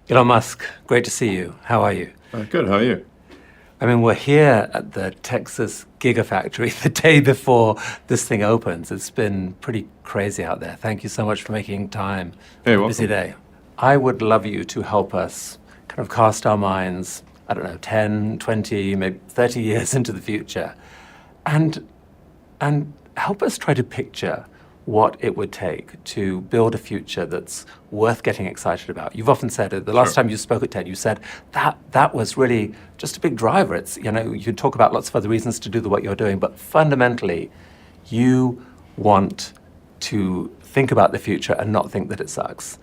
Elon Musk, great to see you. How are you? Good, how are you? I mean, we're here at the Texas Gigafactory the day before this thing opens. It's been pretty crazy out there. Thank you so much for making time Hey, on a busy welcome. day. I would love you to help us kind of cast our minds, I don't know, 10, 20, maybe 30 years into the future, and help us try to picture what it would take to build a future that's worth getting excited about. You've often said it, the last time you spoke at TED, you said that was really just a big driver. It's, you know, you talk about lots of other reasons to do the work you're doing, but fundamentally, you want to think about the future and not think that it sucks.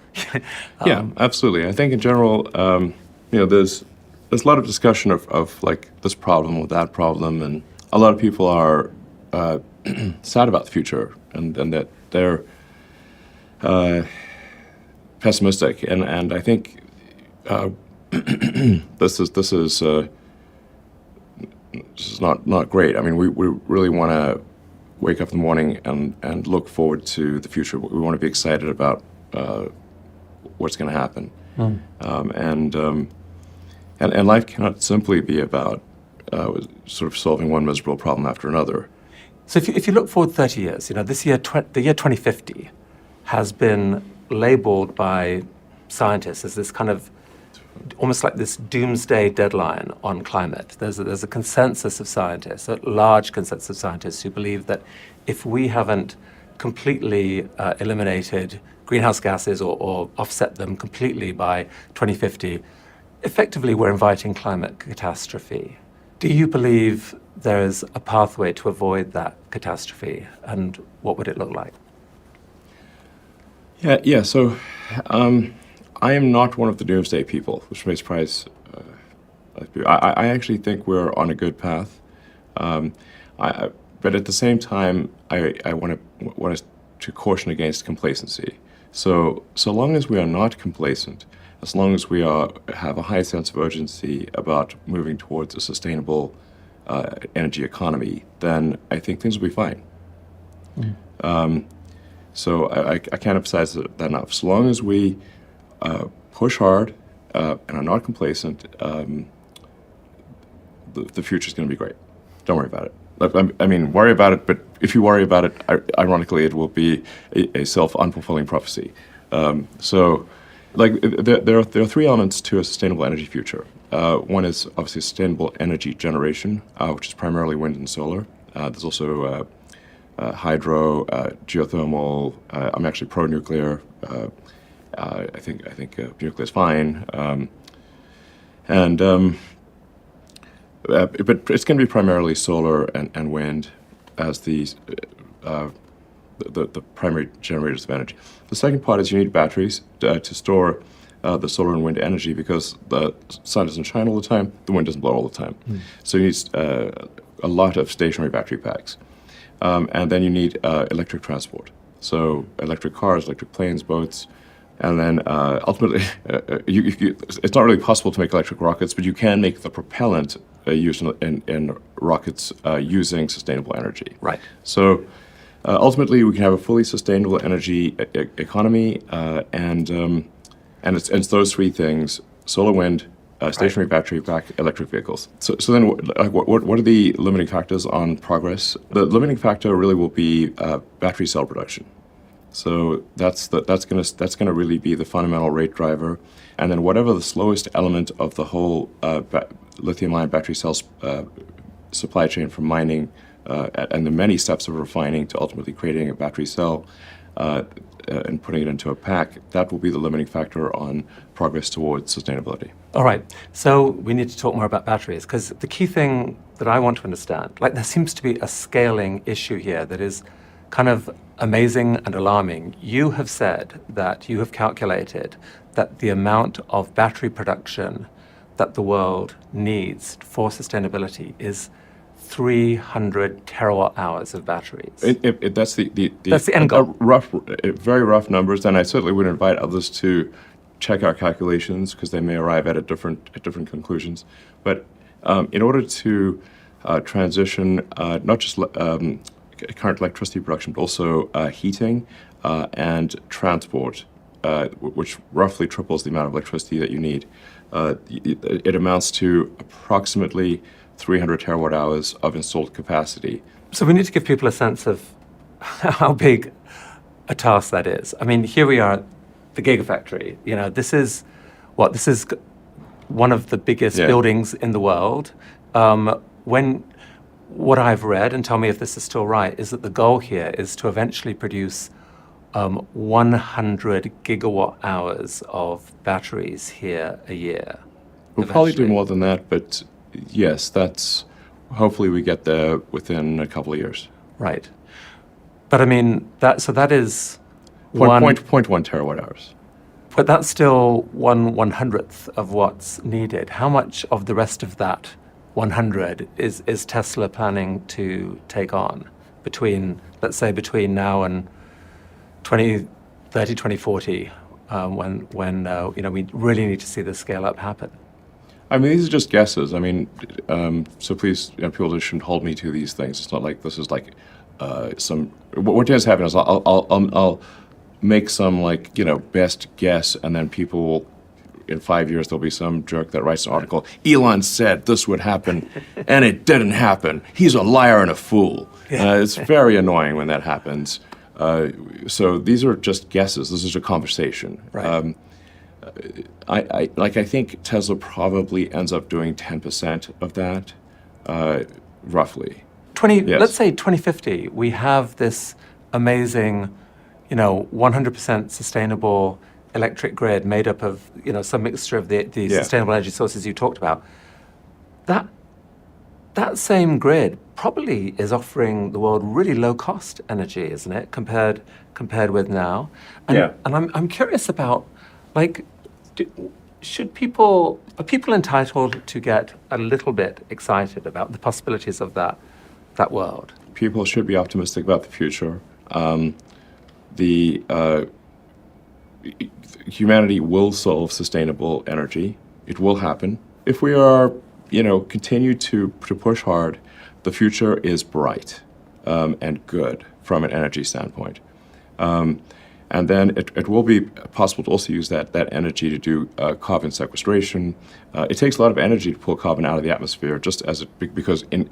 Yeah, absolutely. I think in general, there's a lot of discussion of like this problem or that problem, and a lot of people are sad about the future and that they're pessimistic, and I think this is not great. I mean, we really want to wake up in the morning and look forward to the future. We want to be excited about what's going to happen, and life cannot simply be about sort of solving one miserable problem after another. So if you look forward 30 years, this year, the year 2050 has been labeled by scientists as this kind of almost like this doomsday deadline on climate. There's a consensus of scientists, a large consensus of scientists who believe that if we haven't completely eliminated greenhouse gases or offset them completely by 2050, effectively we're inviting climate catastrophe. Do you believe there is a pathway to avoid that catastrophe, and what would it look like? Yeah. So, I am not one of the doomsday people, which may surprise. I actually think we're on a good path, but at the same time, I want to caution against complacency. So long as we are not complacent, as long as we have a high sense of urgency about moving towards a sustainable energy economy, then I think things will be fine. So I can't emphasize that enough. So long as we push hard and are not complacent, the future is going to be great. Don't worry about it. I mean, worry about it, but if you worry about it, ironically, it will be a self-unfulfilling prophecy. There are three elements to a sustainable energy future. One is obviously sustainable energy generation, which is primarily wind and solar. There's also hydro, geothermal. I'm actually pro-nuclear. I think nuclear is fine. But it's going to be primarily solar and wind as the primary generators of energy. The second part is you need batteries to store the solar and wind energy, because the sun doesn't shine all the time, the wind doesn't blow all the time. So you need a lot of stationary battery packs. And then you need electric transport. So electric cars, electric planes, boats. And then ultimately, it's not really possible to make electric rockets, but you can make the propellant used in rockets using sustainable energy. Right. So ultimately, we can have a fully sustainable energy economy, and it's those three things: solar, wind, stationary battery pack, electric vehicles. So then, what are the limiting factors on progress? The limiting factor really will be battery cell production. So that's going to really be the fundamental rate driver, and then whatever the slowest element of the whole lithium-ion battery cells supply chain, from mining and the many steps of refining to ultimately creating a battery cell and putting it into a pack, that will be the limiting factor on progress towards sustainability. All right, so we need to talk more about batteries, because the key thing that I want to understand, like there seems to be a scaling issue here that is kind of amazing and alarming. You have said that you have calculated that the amount of battery production that the world needs for sustainability is 300 terawatt hours of batteries. That's the end goal. Very rough numbers, and I certainly would invite others to check our calculations, because they may arrive at different conclusions. But in order to transition not just current electricity production, but also heating and transport which roughly triples the amount of electricity that you need, it amounts to approximately 300 terawatt hours of installed capacity. So we need to give people a sense of how big a task that is. I mean, here we are at the Gigafactory. You know, this is one of the biggest buildings in the world. What I've read, and tell me if this is still right, is that the goal here is to eventually produce 100 gigawatt hours of batteries here a year. We'll probably do more than that, but yes, hopefully we get there within a couple of years. Right. But I mean, that is 0.1 terawatt hours. But that's still 1/100th of what's needed. How much of the rest of that 100 is Tesla planning to take on between now and 2030, 2040, when we really need to see the scale up happen? I mean, these are just guesses. I mean, so please, people shouldn't hold me to these things. It's not like this is like what tends to happen is I'll make some best guess, and then people will, in 5 years, there'll be some jerk that writes an article, Elon said this would happen, and it didn't happen. He's a liar and a fool. It's very annoying when that happens. So these are just guesses. This is a conversation. Right. I think Tesla probably ends up doing 10% of that, roughly. Yes. Let's say 2050, we have this amazing, 100% sustainable electric grid made up of, some mixture of the sustainable energy sources you talked about. That same grid probably is offering the world really low cost energy, isn't it, compared with now? And I'm curious about, are people entitled to get a little bit excited about the possibilities of that world? People should be optimistic about the future. Humanity will solve sustainable energy. It will happen. If we are, continue to push hard, the future is bright and good from an energy standpoint. And then it will be possible to also use that energy to do carbon sequestration. It takes a lot of energy to pull carbon out of the atmosphere, because in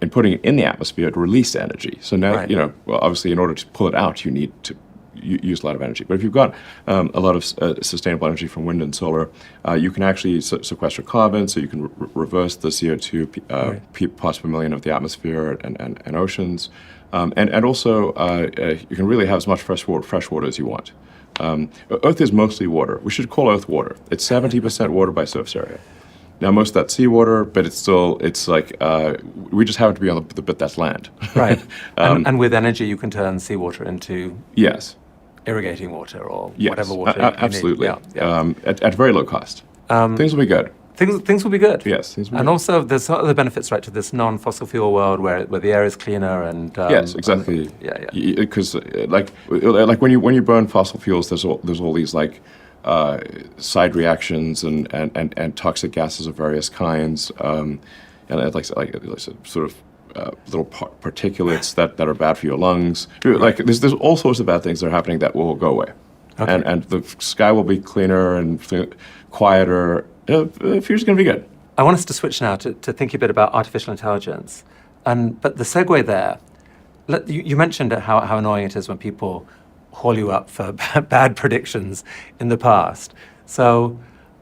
putting it in the atmosphere, it released energy. So now, obviously, in order to pull it out, you need to use a lot of energy. But if you've got a lot of sustainable energy from wind and solar, you can actually sequester carbon, so you can reverse the CO2 parts per million of the atmosphere and oceans. And also, you can really have as much fresh water as you want. Earth is mostly water. We should call Earth water. It's 70% water by surface area. Now, most of that's seawater, but it's like we just happen to be on the bit that's land. Right. And with energy, you can turn seawater into irrigating water or whatever water you absolutely. need. At very low cost. Things will be good. Things will be good. Yes. And also, there's other benefits, right, to this non-fossil fuel world where the air is cleaner and yes, exactly. Because when you burn fossil fuels, there's all these side reactions and toxic gases of various kinds, and sort of little particulates that are bad for your lungs. There's all sorts of bad things that are happening that will go away, and the sky will be cleaner and quieter. The future's going to be good. I want us to switch now to think a bit about artificial intelligence. But the segue there, you mentioned how annoying it is when people haul you up for bad predictions in the past. So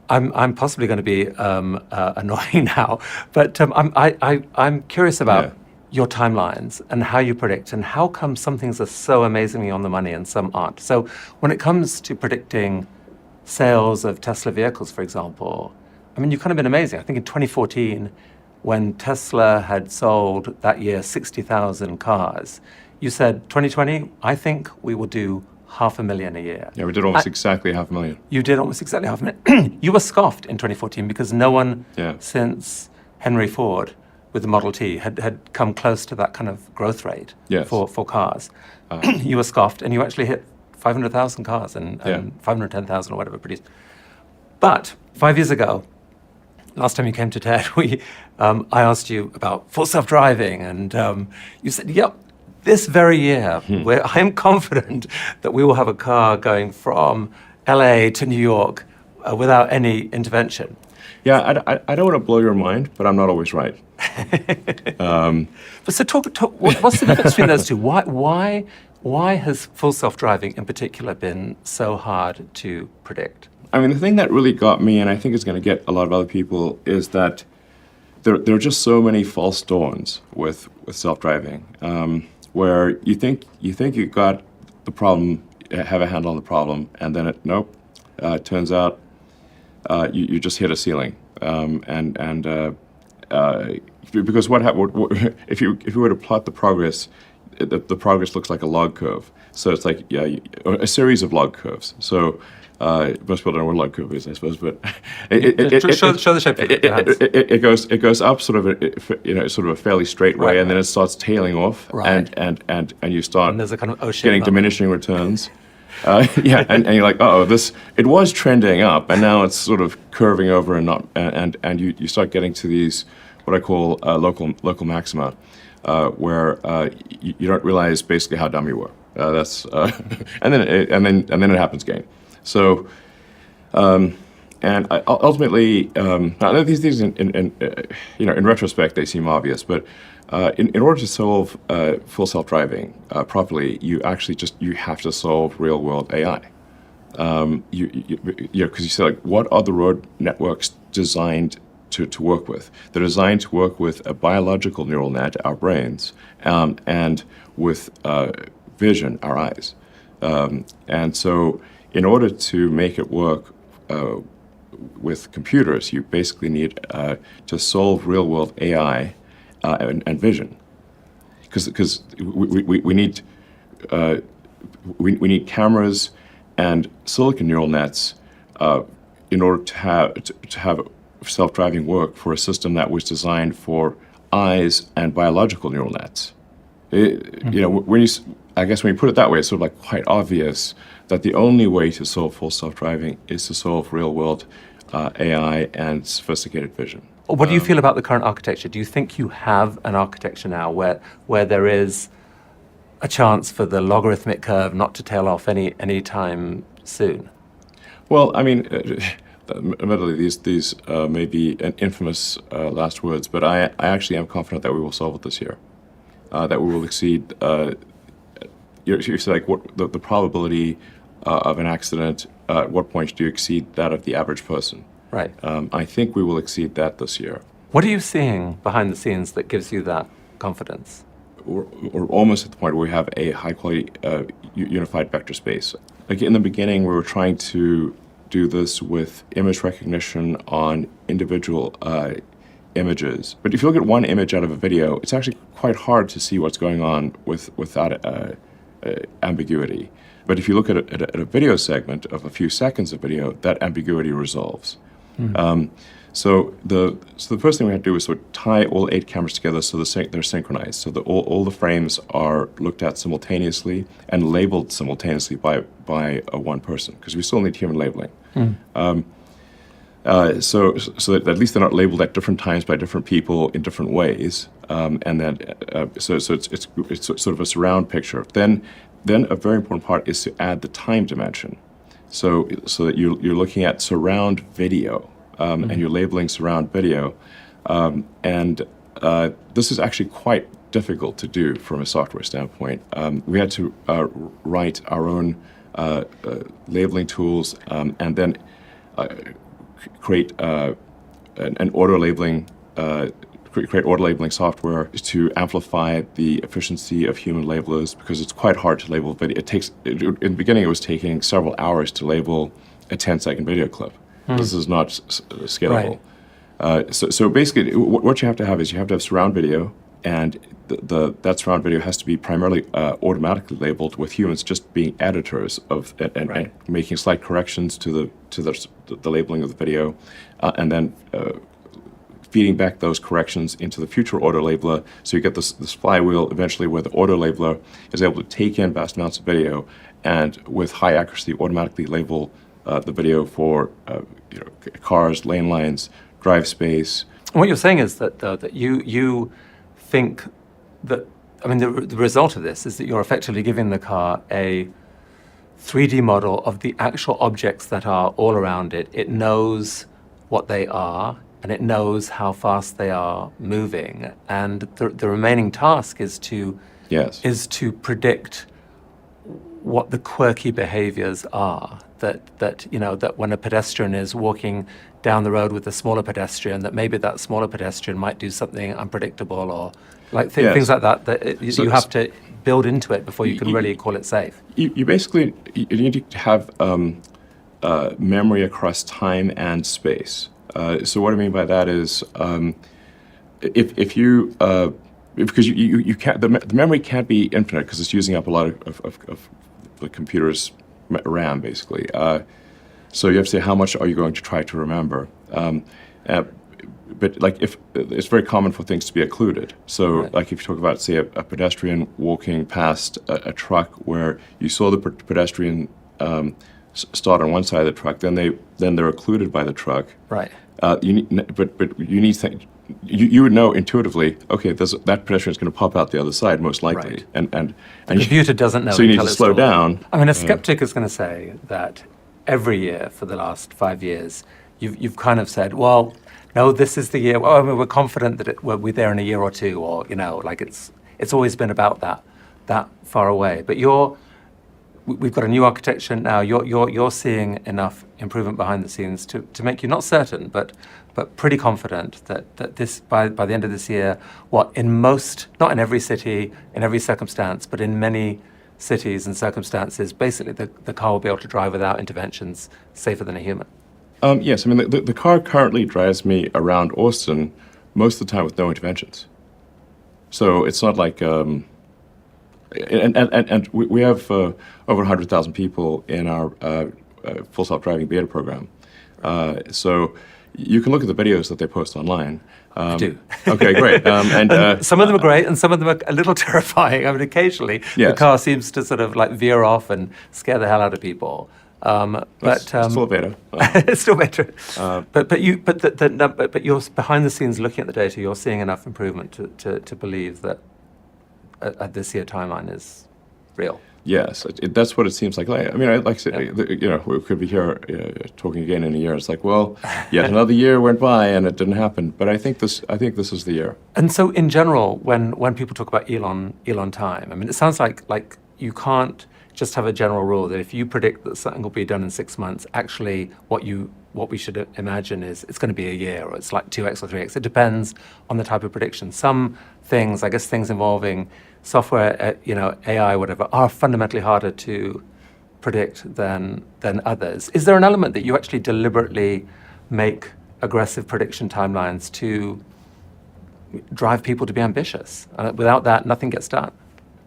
I'm possibly going to be annoying now. But I'm curious about your timelines and how you predict, and how come some things are so amazingly on the money and some aren't. So when it comes to predicting sales of Tesla vehicles, for example, I mean, you've kind of been amazing. I think in 2014, when Tesla had sold that year 60,000 cars, you said, 2020, I think we will do 500,000 a year. Yeah, we did almost exactly 500,000. You did almost exactly 500,000. You were scoffed in 2014 because no one since Henry Ford with the Model T had come close to that kind of growth rate for cars. You were scoffed, and you actually hit 500,000 cars and 510,000 or whatever produced. But 5 years ago, last time you came to TED, I asked you about full self-driving, and you said, yep, this very year, I am confident that we will have a car going from LA to New York without any intervention. Yeah, I don't want to blow your mind, but I'm not always right. But so what's the difference between those two? Why has full self-driving in particular been so hard to predict? I mean, the thing that really got me, and I think is going to get a lot of other people, is that there are just so many false dawns with self-driving, where you think you got the problem, have a handle on the problem, and then nope, it turns out you just hit a ceiling, because if you were to plot the progress, the progress looks like a log curve. So it's like a series of log curves. So most people don't know what a log curve is, I suppose, but show the shape. It goes up sort of a fairly straight way, and then it starts tailing off, and you start and there's a kind of getting diminishing returns. And you're like, it was trending up, and now it's sort of curving over and you start getting to these what I call local maxima, where you don't realize basically how dumb you were. And then it happens again. So, ultimately, now these things in retrospect they seem obvious, but in order to solve full self-driving properly, you have to solve real-world AI. Because you say, like, what are the road networks designed to work with? They're designed to work with a biological neural net, our brains, and with vision, our eyes. And so in order to make it work with computers, you basically need to solve real-world AI and vision, because we need cameras and silicon neural nets in order to have self-driving work for a system that was designed for eyes and biological neural nets. When you put it that way, it's sort of like quite obvious that the only way to solve full self-driving is to solve real-world AI and sophisticated vision. What do you feel about the current architecture? Do you think you have an architecture now where there is a chance for the logarithmic curve not to tail off any time soon? Well, I mean, admittedly, these may be an infamous last words, but I actually am confident that we will solve it this year. That we will exceed. You say, like, what the probability of an accident? At what point do you exceed that of the average person? Right. I think we will exceed that this year. What are you seeing behind the scenes that gives you that confidence? We're almost at the point where we have a high-quality unified vector space. Like, in the beginning, we were trying to do this with image recognition on individual images. But if you look at one image out of a video, it's actually quite hard to see what's going on without ambiguity. But if you look at a video segment of a few seconds of video, that ambiguity resolves. So the first thing we had to do was sort of tie all 8 cameras together so they're synchronized, so that all the frames are looked at simultaneously and labeled simultaneously by one person, because we still need human labeling. So that at least they're not labeled at different times by different people in different ways, and then so it's sort of a surround picture. Then a very important part is to add the time dimension, so that you're looking at surround video, and you're labeling surround video, and this is actually quite difficult to do from a software standpoint. We had to write our own labeling tools, and then create an auto labeling. Create auto labeling software to amplify the efficiency of human labelers, because it's quite hard to label video. In the beginning, it was taking several hours to label a 10-second video clip. This is not scalable. Right. So basically, what you have to have is you have to have surround video, and that surround video has to be primarily automatically labeled, with humans just being editors of it and making slight corrections to the labeling of the video, and then feeding back those corrections into the future auto labeler, so you get this flywheel eventually where the auto labeler is able to take in vast amounts of video and with high accuracy automatically label the video for cars, lane lines, drive space. And what you're saying is that you think that, I mean, the result of this is that you're effectively giving the car a 3D model of the actual objects that are all around it. It knows what they are, and it knows how fast they are moving. And the remaining task is to predict what the quirky behaviors are. That when a pedestrian is walking down the road with a smaller pedestrian, that maybe that smaller pedestrian might do something unpredictable, or things like that. You have to build into it before you can really call it safe. You basically need to have memory across time and space. So what I mean by that is, if you because you can't, the memory can't be infinite because it's using up a lot of the computer's RAM, basically. So you have to say, how much are you going to try to remember? But if it's very common for things to be occluded. So if you talk about, say, a pedestrian walking past a truck where you saw the pedestrian start on one side of the truck, then they're occluded by the truck. Right. But you need you would know intuitively, okay, that pedestrian is going to pop out the other side most likely, right. and the computer doesn't know. So you need to slow down. I mean, a skeptic is going to say that every year for the last 5 years, you've kind of said, well, no, this is the year. Well, I mean, we're confident that we'll be there in a year or two, or it's always been about that far away. But we've got a new architecture now. You're seeing enough improvement behind the scenes to make you not certain, but pretty confident that this by the end of this year, not in every city, in every circumstance, but in many cities and circumstances, basically the car will be able to drive without interventions, safer than a human. Yes, I mean the car currently drives me around Austin most of the time with no interventions. So it's not like. And we have over 100,000 people in our full self-driving beta program. So you can look at the videos that they post online. I do. Okay, great. And some of them are great, and some of them are a little terrifying. I mean, occasionally the car seems to sort of veer off and scare the hell out of people. But still beta. It's still beta. But you're behind the scenes looking at the data. You're seeing enough improvement to believe that this year timeline is real. Yes, that's what it seems like. I mean, like I said, we could be here talking again in a year. It's like, well, yet another year went by and it didn't happen. But I think this is the year. And so, in general, when people talk about Elon time, I mean, it sounds like you can't just have a general rule that if you predict that something will be done in 6 months, actually, what we should imagine is it's going to be a year, or it's like 2x or 3x. It depends on the type of prediction. Some things, I guess, things involving software, AI, whatever, are fundamentally harder to predict than others. Is there an element that you actually deliberately make aggressive prediction timelines to drive people to be ambitious? Without that, nothing gets done.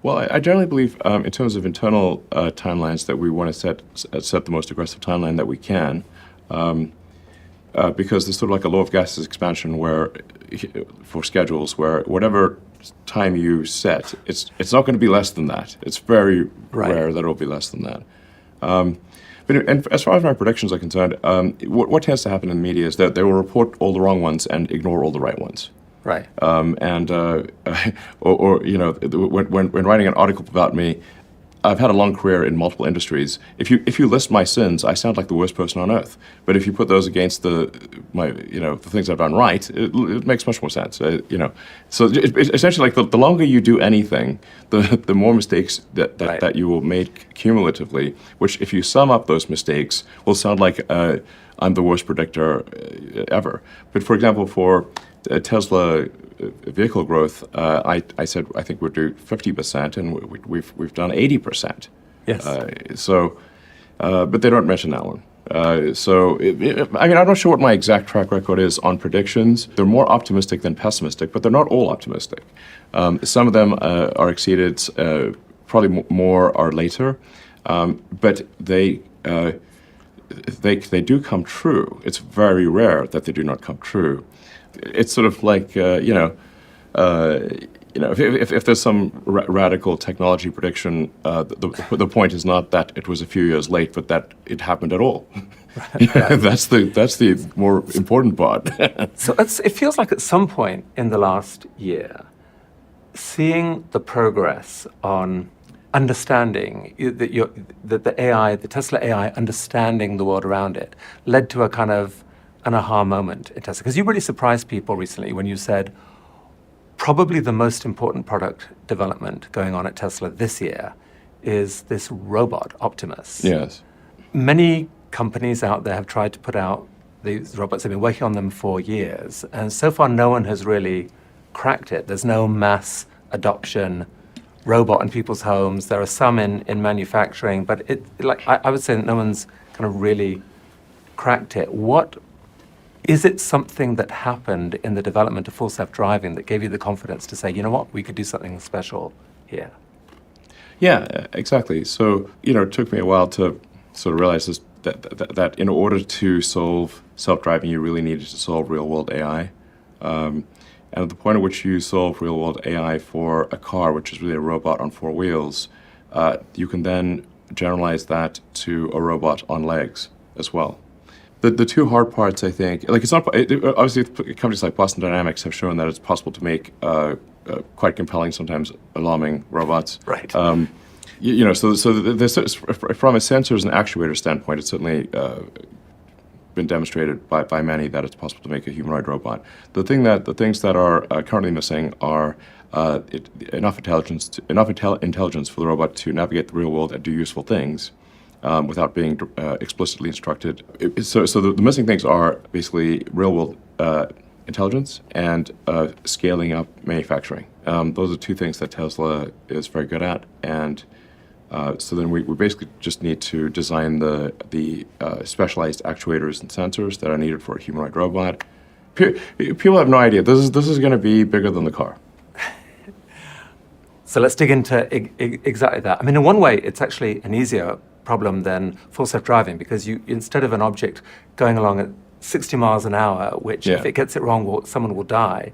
Well, I generally believe, in terms of internal timelines, that we want to set the most aggressive timeline that we can, because there's sort of like a law of gases expansion for schedules, where whatever time you set, it's not going to be less than that. It's very rare that it'll be less than that. But as far as my predictions are concerned, what tends to happen in the media is that they will report all the wrong ones and ignore all the right ones. Right. When writing an article about me, I've had a long career in multiple industries. If you list my sins, I sound like the worst person on earth. But if you put those against the things I've done right, it makes much more sense. So it's essentially like the longer you do anything, the more mistakes that you will make cumulatively. Which, if you sum up those mistakes, will sound like I'm the worst predictor ever. But for example, for Tesla vehicle growth, I said I think we'd do 50%, and we've done 80%. Yes. But they don't mention that one. I'm not sure what my exact track record is on predictions. They're more optimistic than pessimistic, but they're not all optimistic. Some of them are exceeded, probably more are later, but they do come true. It's very rare that they do not come true. It's sort of like, if there's some radical technology prediction, the point is not that it was a few years late, but that it happened at all. That's the more important part. So it feels like at some point in the last year, seeing the progress on understanding that the AI, the Tesla AI, understanding the world around it, led to a kind of an aha moment in Tesla? Because you really surprised people recently when you said probably the most important product development going on at Tesla this year is this robot, Optimus. Yes. Many companies out there have tried to put out these robots. They've been working on them for years, and so far no one has really cracked it. There's no mass adoption robot in people's homes. There are some in manufacturing, but I would say that no one's kind of really cracked it. Is it something that happened in the development of full self-driving that gave you the confidence to say, you know what, we could do something special here? Yeah, exactly. So, it took me a while to sort of realize this, that in order to solve self-driving, you really needed to solve real-world AI. And at the point at which you solve real-world AI for a car, which is really a robot on four wheels, you can then generalize that to a robot on legs as well. The two hard parts, I think, it's not, obviously companies like Boston Dynamics have shown that it's possible to make quite compelling, sometimes alarming robots. Right. So from a sensors and actuator standpoint, it's certainly been demonstrated by many that it's possible to make a humanoid robot. The things that are currently missing are enough intelligence for the robot to navigate the real world and do useful things without being explicitly instructed. So the missing things are basically real world intelligence and scaling up manufacturing. Those are two things that Tesla is very good at, and so then we basically just need to design the specialized actuators and sensors that are needed for a humanoid robot. People have no idea. This is going to be bigger than the car. So let's dig into exactly that. I mean, in one way, it's actually an easier problem than full self-driving, because instead of an object going along at 60 miles an hour, which if it gets it wrong, someone will die,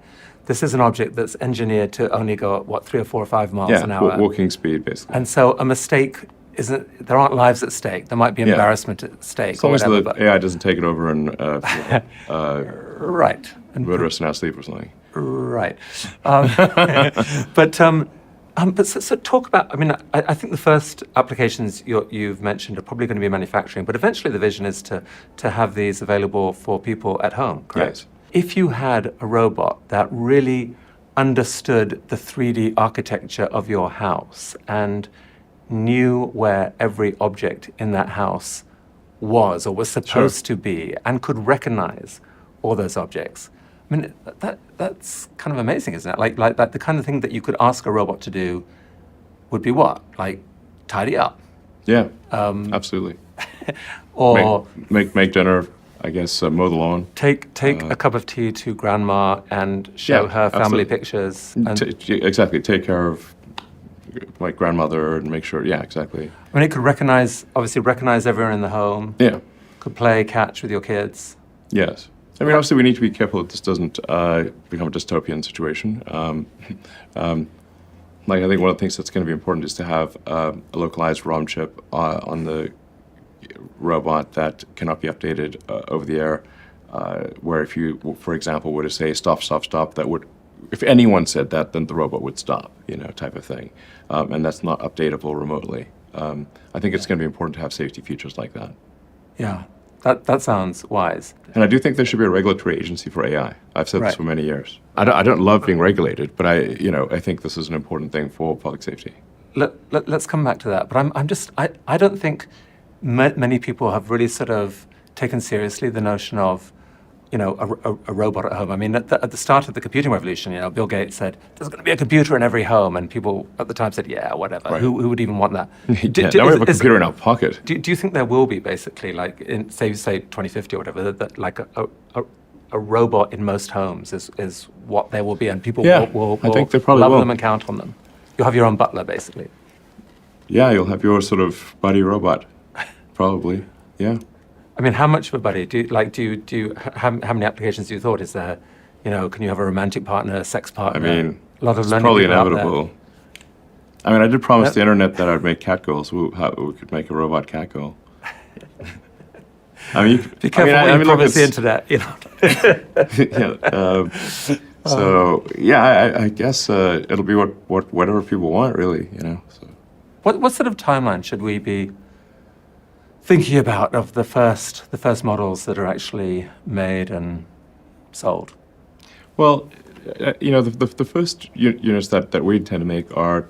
this is an object that's engineered to only go at, 3 or 4 or 5 miles an hour? Walking speed, basically. And so a mistake there aren't lives at stake. There might be embarrassment at stake. As long as the AI doesn't take it over and right. murder us in our sleep or something. Right. But so talk about, I mean, I think the first applications you've mentioned are probably going to be manufacturing, but eventually the vision is to have these available for people at home, correct? Yes. If you had a robot that really understood the 3D architecture of your house and knew where every object in that house was or was supposed to be and could recognize all those objects, I mean, that's kind of amazing, isn't it? Like the kind of thing that you could ask a robot to do would be what? Like, tidy up. Yeah, absolutely. Or make dinner, I guess, mow the lawn. Take a cup of tea to grandma and show her family pictures. Exactly. Take care of my grandmother and make sure, exactly. I mean, it could recognize everyone in the home. Yeah. Could play catch with your kids. Yes. I mean, obviously, we need to be careful that this doesn't become a dystopian situation. I think one of the things that's going to be important is to have a localized ROM chip on the robot that cannot be updated over the air, where if you, for example, were to say stop, that would, if anyone said that, then the robot would stop, type of thing. And that's not updatable remotely. I think it's going to be important to have safety features like that. Yeah. That sounds wise. And I do think there should be a regulatory agency for AI. I've said this for many years. I don't love being regulated, but I think this is an important thing for public safety. Let's come back to that. But I don't think many people have really sort of taken seriously the notion of, a robot at home. I mean, at the start of the computing revolution, Bill Gates said, there's going to be a computer in every home. And people at the time said, yeah, whatever. Right. Who would even want that? Now we have a computer in our pocket. Do you think there will be basically, like, in say 2050 or whatever, that like a robot in most homes is what there will be, and people will I think they probably love will. them and count on them? You'll have your own butler, basically. Yeah, you'll have your sort of buddy robot, probably. Yeah. I mean, how much of a buddy? How many applications do you thought? Is there, can you have a romantic partner, a sex partner? I mean, a lot of it's lonely probably people out there. inevitable. I mean, I did promise the internet that I'd make catgirls. We could make a robot catgirl. I mean, be careful what you promise the internet. So I guess it'll be whatever people want, really. So. What sort of timeline should we be thinking about of the first models that are actually made and sold? Well, the first units that we tend to make are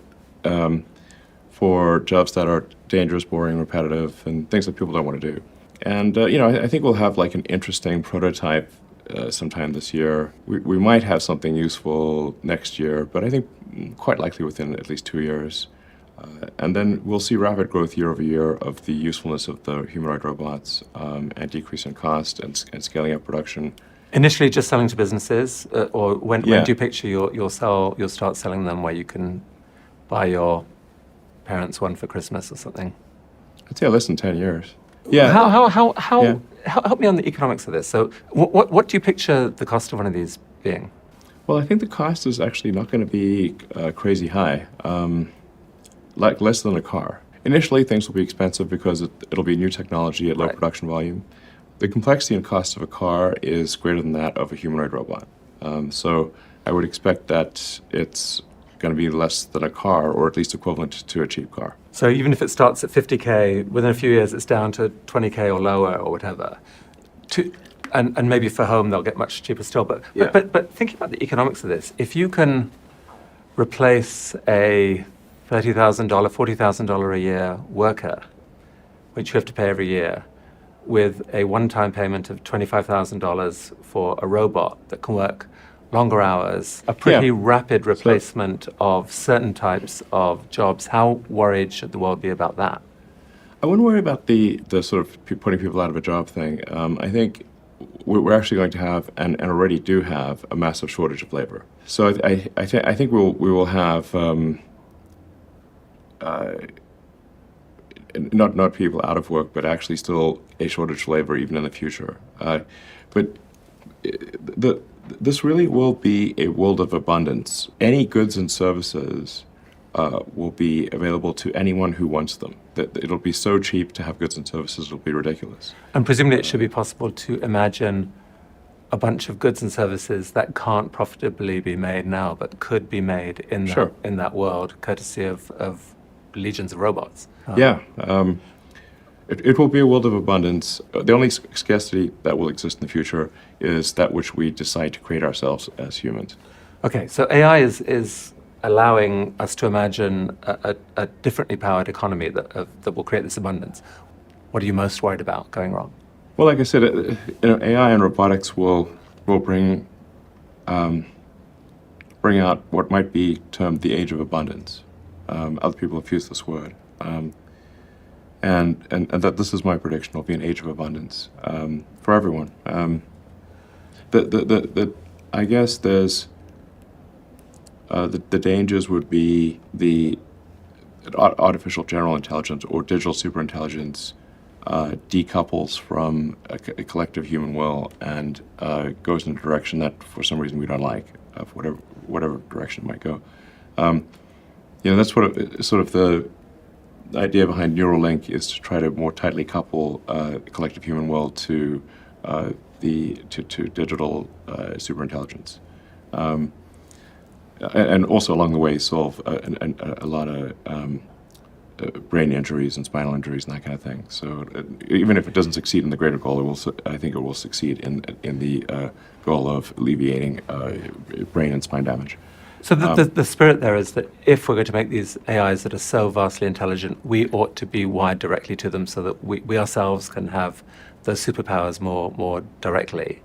for jobs that are dangerous, boring, repetitive, and things that people don't want to do. And I think we'll have like an interesting prototype sometime this year. We might have something useful next year, but I think quite likely within at least 2 years. And then we'll see rapid growth year over year of the usefulness of the humanoid robots and decrease in cost and scaling up production. Initially, just selling to businesses, or when Yeah. do you picture you'll start selling them where you can buy your parents one for Christmas or something? I'd say less than 10 years. Yeah. How help me on the economics of this. So what do you picture the cost of one of these being? Well, I think the cost is actually not going to be crazy high, like less than a car. Initially, things will be expensive because it'll be new technology at low Right. production volume. The complexity and cost of a car is greater than that of a humanoid robot. So I would expect that it's going to be less than a car, or at least equivalent to a cheap car. So even if it starts at 50K, within a few years it's down to 20K or lower or whatever. And maybe for home they'll get much cheaper still. Yeah. But thinking about the economics of this, if you can replace a $30,000, $40,000 a year worker, which you have to pay every year, with a one-time payment of $25,000 for a robot that can work longer hours, a pretty Yeah. rapid replacement of certain types of jobs, how worried should the world be about that? I wouldn't worry about the sort of putting people out of a job thing. I think we're actually going to have, and already do have, a massive shortage of labor. So I think we will have not people out of work, but actually still a shortage of labor even in the future. But this really will be a world of abundance. Any goods and services will be available to anyone who wants them. That it'll be so cheap to have goods and services, it'll be ridiculous. And presumably it should be possible to imagine a bunch of goods and services that can't profitably be made now, but could be made in that, Sure. in that world, courtesy of legions of robots. Yeah. It will be a world of abundance. The only scarcity that will exist in the future is that which we decide to create ourselves as humans. Okay, so AI is allowing us to imagine a differently powered economy that will create this abundance. What are you most worried about going wrong? Well, like I said, AI and robotics will bring out what might be termed the age of abundance. Other people have used this word. And that this is my prediction. It'll be an age of abundance for everyone. I guess there's the dangers would be the artificial general intelligence or digital superintelligence decouples from a collective human will and goes in a direction that for some reason we don't like, for whatever direction it might go. That's sort of the idea behind Neuralink is to try to more tightly couple collective human will to digital superintelligence, and also along the way solve a lot of brain injuries and spinal injuries and that kind of thing. So even if it doesn't succeed in the greater goal, I think it will succeed in the goal of alleviating brain and spine damage. So the spirit there is that if we're going to make these AIs that are so vastly intelligent, we ought to be wired directly to them so that we ourselves can have those superpowers more directly.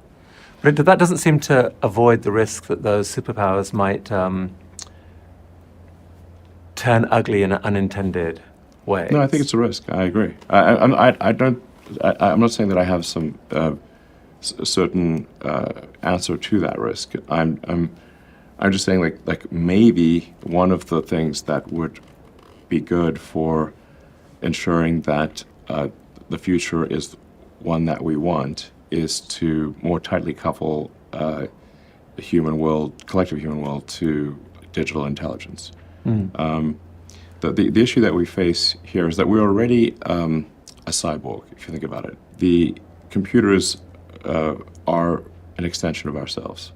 But that doesn't seem to avoid the risk that those superpowers might turn ugly in unintended ways. No, I think it's a risk. I agree. I'm not saying that I have some certain answer to that risk. I'm just saying, like maybe one of the things that would be good for ensuring that the future is one that we want is to more tightly couple the collective human will, to digital intelligence. The issue that we face here is that we're already a cyborg, if you think about it. The computers are an extension of ourselves.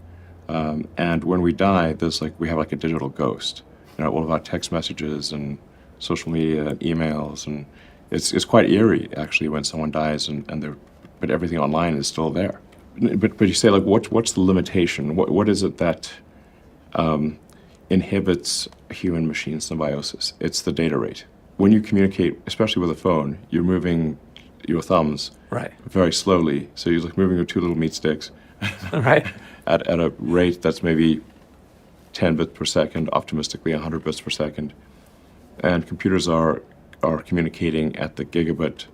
And when we die, we have like a digital ghost. All of our text messages and social media and emails, and it's quite eerie actually when someone dies but everything online is still there. But you say, like, what's the limitation? What is it that inhibits human-machine symbiosis? It's the data rate. When you communicate, especially with a phone, you're moving your thumbs Right. very slowly. So you're like moving your two little meat sticks Right. at a rate that's maybe 10 bits per second, optimistically 100 bits per second. And computers are communicating at the gigabit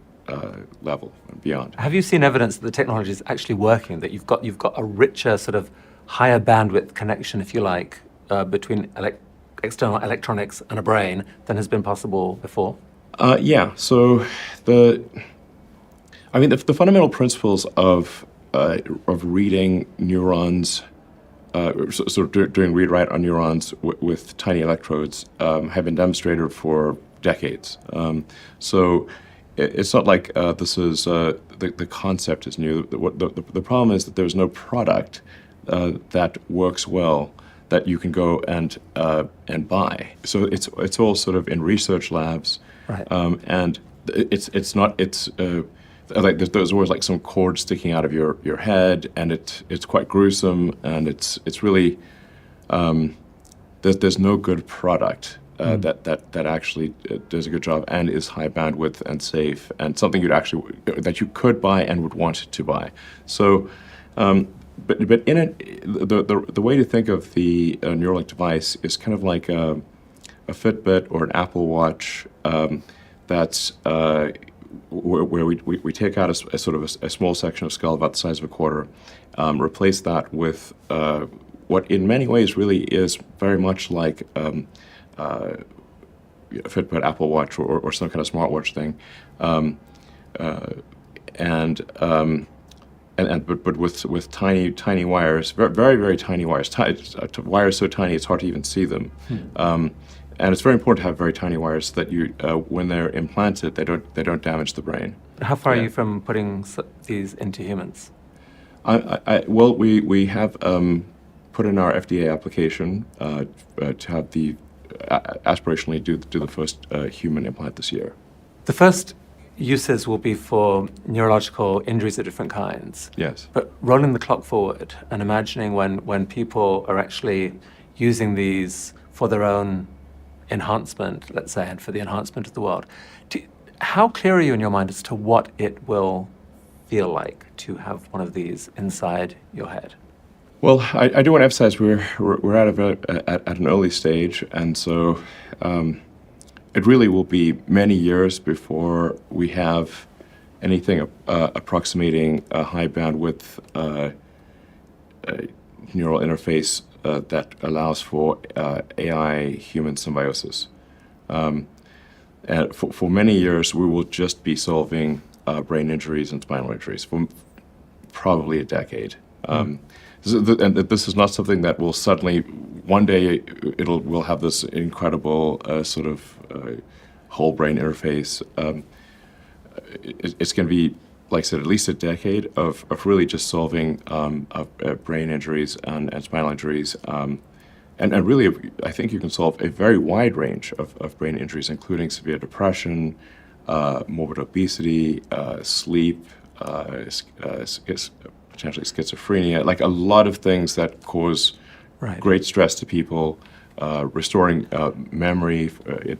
level and beyond. Have you seen evidence that the technology is actually working, that you've got a richer, sort of higher bandwidth connection, if you like, between external electronics and a brain than has been possible before? Yeah. So the fundamental principles of reading neurons, sort of doing read-write on neurons with tiny electrodes, have been demonstrated for decades. So it's not like this is the concept is new. The problem is that there's no product that works well that you can go and buy. So it's all sort of in research labs, Right. And like there's always like some cord sticking out of your head, and it's quite gruesome, and it's really there's no good product that actually does a good job and is high bandwidth and safe and something that you could buy and would want to buy. So, but in it, the way to think of the Neuralink device is kind of like a Fitbit or an Apple Watch that's where we take out a sort of a small section of skull about the size of a quarter, replace that with what in many ways really is very much like a Fitbit, Apple Watch, or some kind of smartwatch thing, but with tiny wires, very tiny wires, wires so tiny it's hard to even see them. And it's very important to have very tiny wires so that when they're implanted, they don't damage the brain. How far are you from putting these into humans? Well, we have put in our FDA application to have aspirationally do the first human implant this year. The first uses will be for neurological injuries of different kinds. Yes. But rolling the clock forward and imagining when people are actually using these for their own enhancement, let's say, and for the enhancement of the world, how clear are you in your mind as to what it will feel like to have one of these inside your head? Well, I do want to emphasize we're at an early stage, and so it really will be many years before we have anything approximating a high bandwidth neural interface that allows for AI-human symbiosis. And for many years, we will just be solving brain injuries and spinal injuries for probably a decade. And this is not something that will suddenly, one day, we'll have this incredible sort of whole brain interface. It's going to be, like I said, at least a decade of really just solving brain injuries and spinal injuries. And really, I think you can solve a very wide range of brain injuries, including severe depression, morbid obesity, sleep, potentially schizophrenia, like a lot of things that cause great stress to people, restoring memory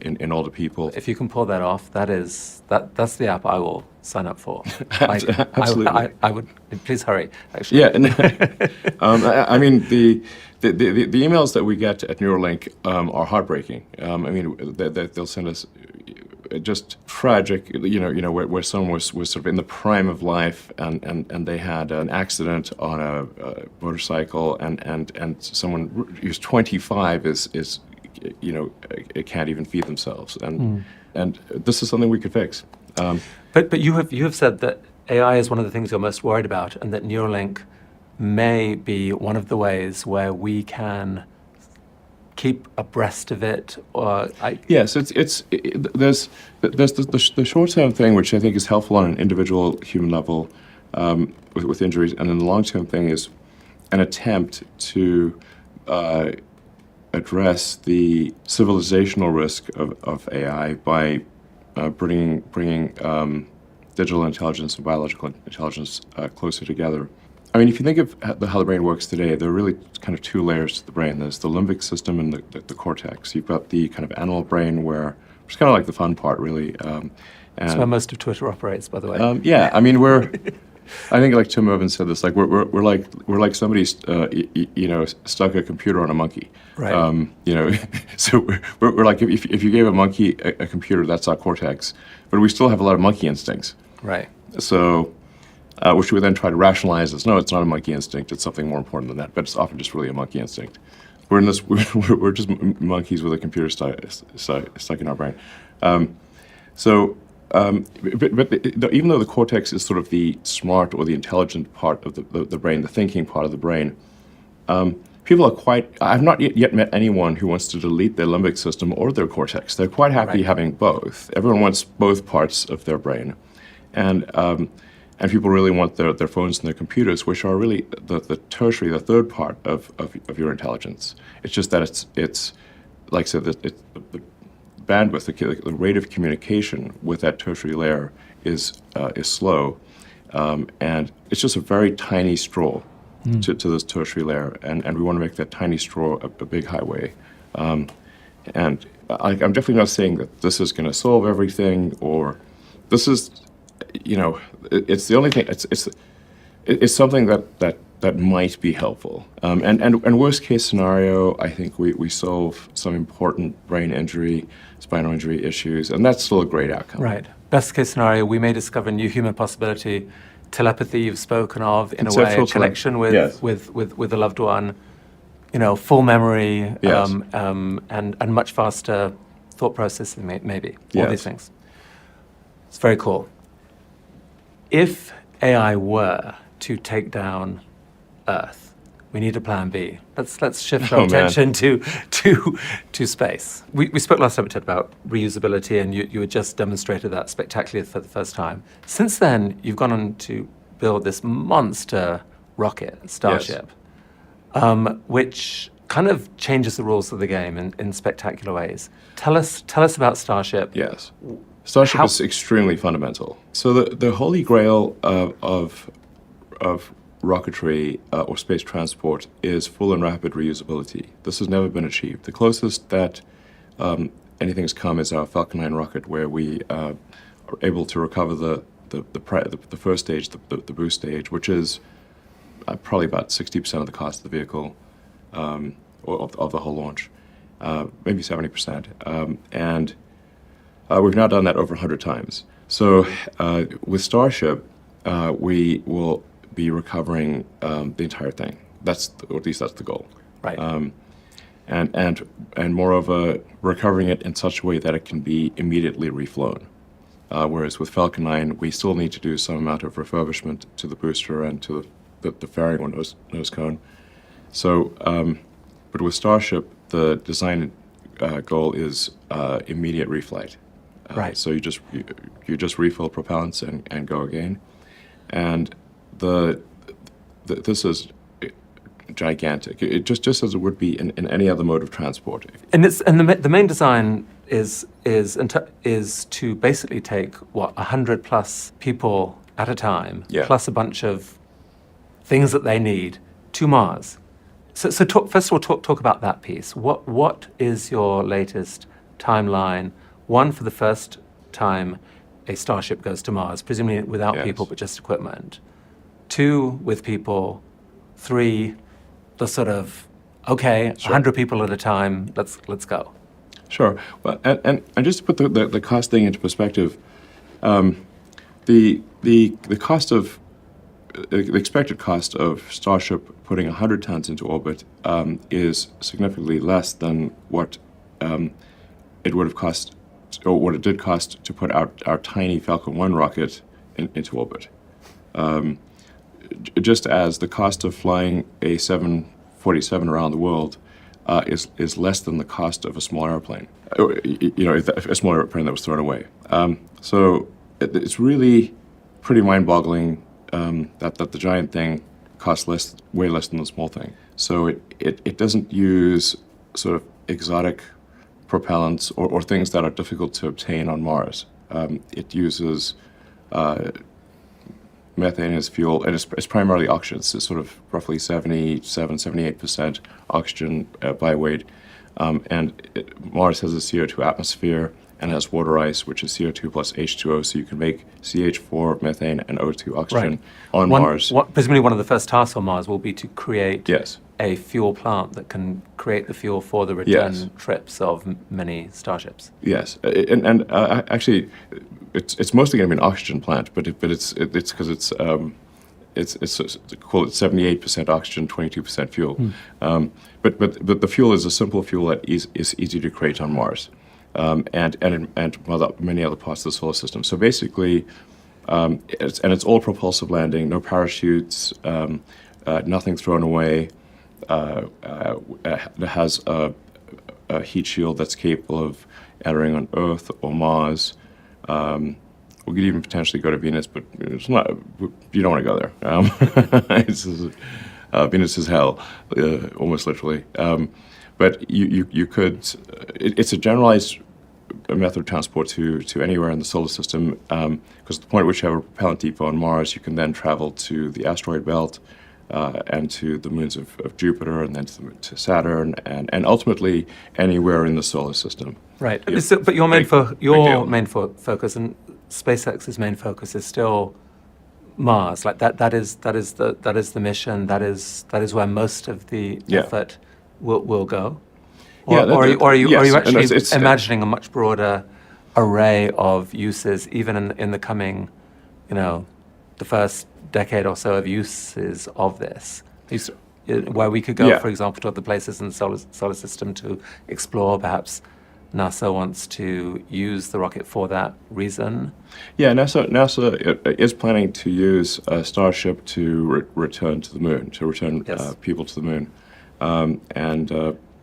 in older people. If you can pull that off, that's the app I will sign up for. Absolutely. I would. Please hurry. Actually. Yeah. I mean, the emails that we get at Neuralink are heartbreaking. I mean, they'll send us just tragic, where someone was sort of in the prime of life and they had an accident on a motorcycle and someone who's 25 is can't even feed themselves, and this is something we could fix. But you have said that AI is one of the things you're most worried about, and that Neuralink may be one of the ways where we can keep abreast of it. Yes, there's the short-term thing, which I think is helpful on an individual human level with injuries, and then the long-term thing is an attempt to address the civilizational risk of AI by bringing digital intelligence and biological intelligence closer together. I mean, if you think of how the brain works today, there are really kind of two layers to the brain. There's the limbic system and the cortex. You've got the kind of animal brain which is kind of like the fun part, really. That's where most of Twitter operates, by the way. Yeah, I mean, I think like Tim Irvin said this, like we're like somebody stuck a computer on a monkey. Right. So we're like if you gave a monkey a computer, that's our cortex, but we still have a lot of monkey instincts. Right. So, which we then try to rationalize as no, it's not a monkey instinct. It's something more important than that. But it's often just really a monkey instinct. We're in this. We're just monkeys with a computer stuck in our brain. Even though the cortex is sort of the smart or the intelligent part of the brain, the thinking part of the brain, people are I've not yet met anyone who wants to delete their limbic system or their cortex. They're quite happy having both. Everyone wants both parts of their brain. And people really want their phones and their computers, which are really the tertiary, the third part of your intelligence. It's just that it's like I said, the bandwidth, the rate of communication with that tertiary layer is slow, and it's just a very tiny straw to this tertiary layer, and we want to make that tiny straw a big highway. And I'm definitely not saying that this is going to solve everything, or this is, it's the only thing. It's something that might be helpful. And worst case scenario, I think we solve some important brain injury, spinal injury issues, and that's still a great outcome. Right. Best case scenario, we may discover a new human possibility, telepathy you've spoken of, in a way, connection with a loved one, full memory, Yes. and much faster thought processing, maybe, all Yes. these things. It's very cool. If AI were to take down Earth, we need a plan B. Let's shift our attention to space. We spoke last time about reusability, and you had just demonstrated that spectacularly for the first time. Since then, you've gone on to build this monster rocket, Starship, which kind of changes the rules of the game in spectacular ways. Tell us about Starship. Yes. Starship is extremely fundamental. So the holy grail of rocketry or space transport is full and rapid reusability. This has never been achieved. The closest that anything's come is our Falcon 9 rocket, where we are able to recover the first stage, the boost stage, which is probably about 60% of the cost of the vehicle, or of the whole launch, maybe 70%. And we've now done that over 100 times. So with Starship, we will be recovering the entire thing. Or at least that's the goal. Right. And moreover, recovering it in such a way that it can be immediately reflown. Whereas with Falcon 9, we still need to do some amount of refurbishment to the booster and to the fairing or nose cone. So, but with Starship, the design goal is immediate reflight. Right. So you just refill propellants and go again, and this is gigantic. It just as it would be in any other mode of transport. And the main design is to basically take 100 plus people at a time, plus a bunch of things that they need to Mars. So first of all, talk about that piece. What is your latest timeline? One, for the first time a Starship goes to Mars, presumably without people but just equipment. Two, with people. Three, the sort of, 100 people at a time, let's go. Sure. Well, and just to put the cost thing into perspective, the expected cost of Starship putting 100 tons into orbit is significantly less than what it would have cost, or what it did cost to put our tiny Falcon 1 rocket into orbit. Just as the cost of flying a 747 around the world is less than the cost of a small airplane, a small airplane that was thrown away. So it's really pretty mind-boggling that the giant thing costs way less than the small thing. So it doesn't use sort of exotic propellants or things that are difficult to obtain on Mars. It uses methane as fuel, and it's primarily oxygen. It's sort of roughly 78% oxygen by weight. Mars has a CO2 atmosphere and has water ice, which is CO2 plus H2O, so you can make CH4, methane, and O2 oxygen on Mars. Presumably one of the first tasks on Mars will be to create Yes. a fuel plant that can create the fuel for the return Yes. trips of many starships. Yes, actually, it's mostly going to be an oxygen plant, but it's because it's call it 78% oxygen, 22% fuel. But the fuel is a simple fuel that is easy to create on Mars, and many other parts of the solar system. So basically, it's all propulsive landing, no parachutes, nothing thrown away. It has a heat shield that's capable of entering on Earth or Mars. We could even potentially go to Venus, but it's not. You don't want to go there. Venus is hell, almost literally. But you could. It's a generalized method of transport to anywhere in the solar system. Because at the point at which you have a propellant depot on Mars, you can then travel to the asteroid belt. And to the moons of Jupiter, and then to Saturn, and ultimately anywhere in the solar system. Right. But your main focus and SpaceX's main focus is still Mars. Like that is the mission. That is where most of the effort will go. Or are you actually imagining a much broader array of uses, even in the coming, the first decade or so of uses of this, where we could go, for example, to other places in the solar system to explore. Perhaps NASA wants to use the rocket for that reason. Yeah, NASA is planning to use a Starship to return to the moon, to return people to the moon,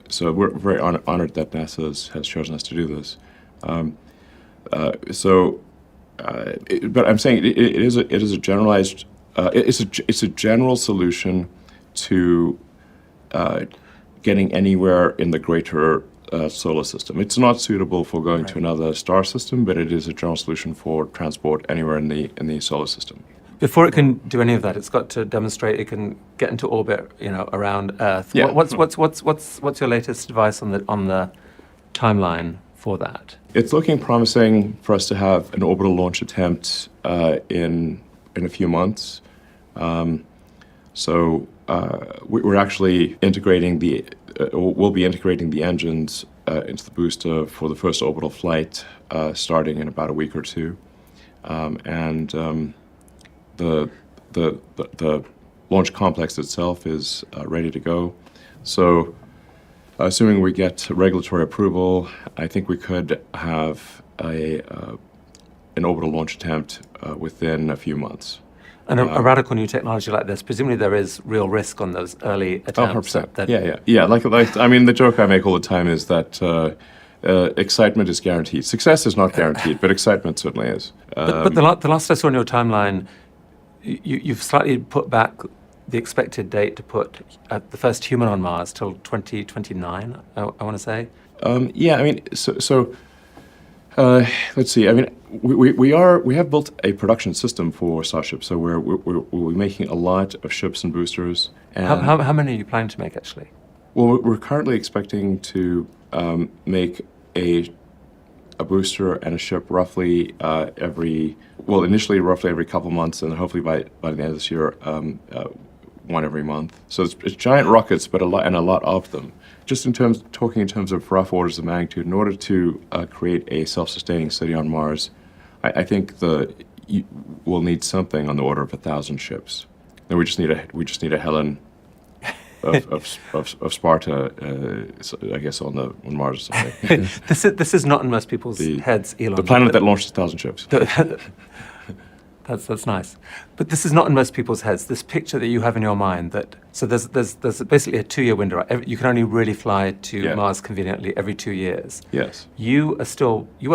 so we're very honored that NASA has chosen us to do this. But I'm saying it is a generalized. It's a general solution to getting anywhere in the greater solar system. It's not suitable for going to another star system, but it is a general solution for transport anywhere in the solar system. Before it can do any of that, it's got to demonstrate it can get into orbit, around Earth. Yeah. What's your latest advice on the timeline for that? It's looking promising for us to have an orbital launch attempt in a few months. We're actually integrating we'll be integrating the engines into the booster for the first orbital flight starting in about a week or two. The launch complex itself is ready to go. So assuming we get regulatory approval, I think we could have an orbital launch attempt within a few months. And a radical new technology like this, presumably there is real risk on those early attempts. 100%. Yeah. Like the joke I make all the time is that excitement is guaranteed. Success is not guaranteed, but excitement certainly is. But the last I saw on your timeline, you've slightly put back the expected date to put the first human on Mars till 2029. I want to say. Let's see. We have built a production system for Starship, so we're making a lot of ships and boosters. And how many are you planning to make actually? Well, we're currently expecting to make a booster and a ship roughly initially roughly every couple months, and hopefully by the end of this year, one every month. So it's giant rockets, but a lot of them. Just talking in terms of rough orders of magnitude, in order to create a self-sustaining city on Mars, I think we'll need something on the order of 1,000 ships. Then we just need a Helen of Sparta, I guess, on Mars or something. This is not in most people's heads, Elon. The planet that launched 1,000 ships. That's nice, but this is not in most people's heads. This picture that you have in your mind, so there's basically a 2-year window. Right? You can only really fly to Mars conveniently every 2 years. Yes. You are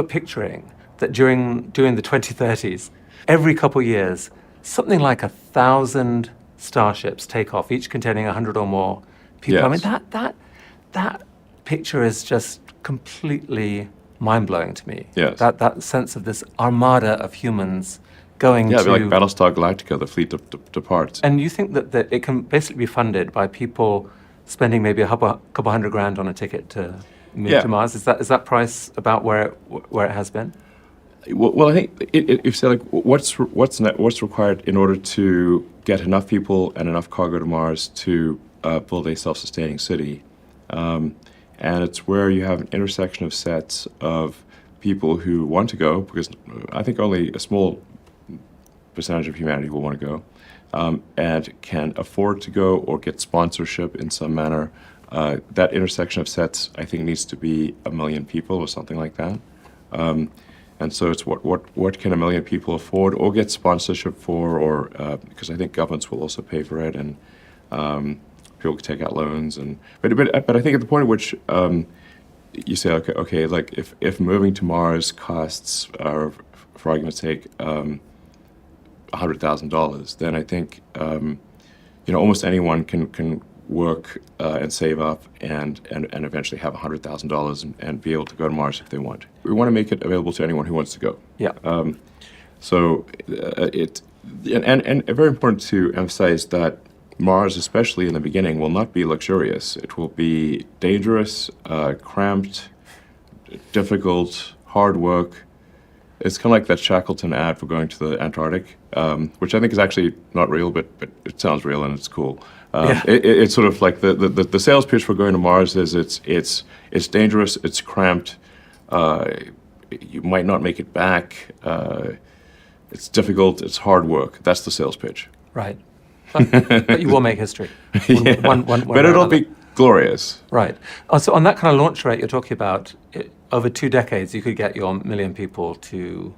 picturing that during the 2030s, every couple years, something like 1,000 starships take off, each containing 100 or more people. Yes. I mean that picture is just completely mind-blowing to me. Yes. That sense of this armada of humans going Yeah, to... it'd be like Battlestar Galactica, the fleet departs. And you think that it can basically be funded by people spending maybe a couple $100,000 on a ticket to move to Mars? Is that price about where it has been? Well, I think if you say like what's required in order to get enough people and enough cargo to Mars to build a self-sustaining city, and it's where you have an intersection of sets of people who want to go, because I think only a small percentage of humanity will want to go, and can afford to go or get sponsorship in some manner. That intersection of sets, I think, needs to be 1 million people or something like that. And so it's what can 1 million people afford or get sponsorship for, or because I think governments will also pay for it, and people can take out loans. But I think at the point at which you say, okay, like if moving to Mars costs, for argument's sake, $100,000, then I think almost anyone can work and save up and eventually have $100,000 and be able to go to Mars if they want. We want to make it available to anyone who wants to go. Yeah. So very important to emphasize that Mars, especially in the beginning, will not be luxurious. It will be dangerous, cramped, difficult, hard work. It's kind of like that Shackleton ad for going to the Antarctic, which I think is actually not real, but it sounds real and it's cool. It's sort of like the sales pitch for going to Mars is it's dangerous, it's cramped, you might not make it back, it's difficult, it's hard work. That's the sales pitch. Right. But you will make history. But it'll be glorious. Right. So on that kind of launch rate you're talking about, over 2 decades you could get your 1 million people to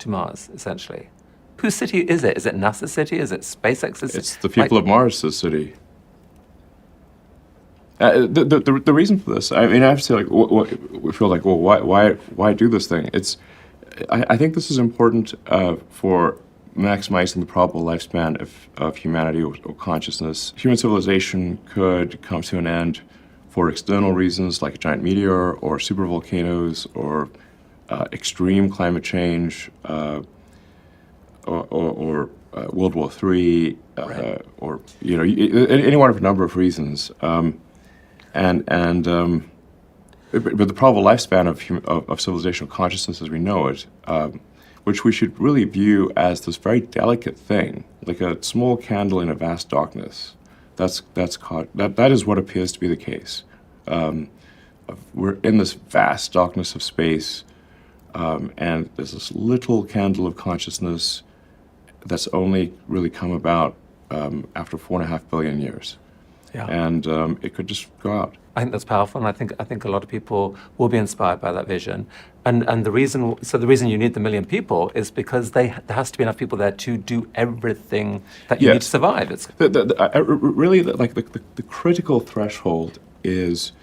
Mars, essentially. Whose city is it? Is it NASA's city? Is it SpaceX's? It's the people of Mars' city. The reason for this, I mean, I have to say, like, we feel like, well, why do this thing? I think this is important for maximizing the probable lifespan of humanity or consciousness. Human civilization could come to an end for external reasons, like a giant meteor or supervolcanoes or extreme climate change, or World War III, right. or any one of a number of reasons. But the probable lifespan of civilization of consciousness as we know it, which we should really view as this very delicate thing, like a small candle in a vast darkness. That is what appears to be the case. We're in this vast darkness of space, and there's this little candle of consciousness that's only really come about after 4.5 billion years. Yeah. And it could just go out. I think that's powerful, and I think a lot of people will be inspired by that vision. And the reason you need the 1 million people is because there has to be enough people there to do everything that you need to survive. It's really the critical threshold is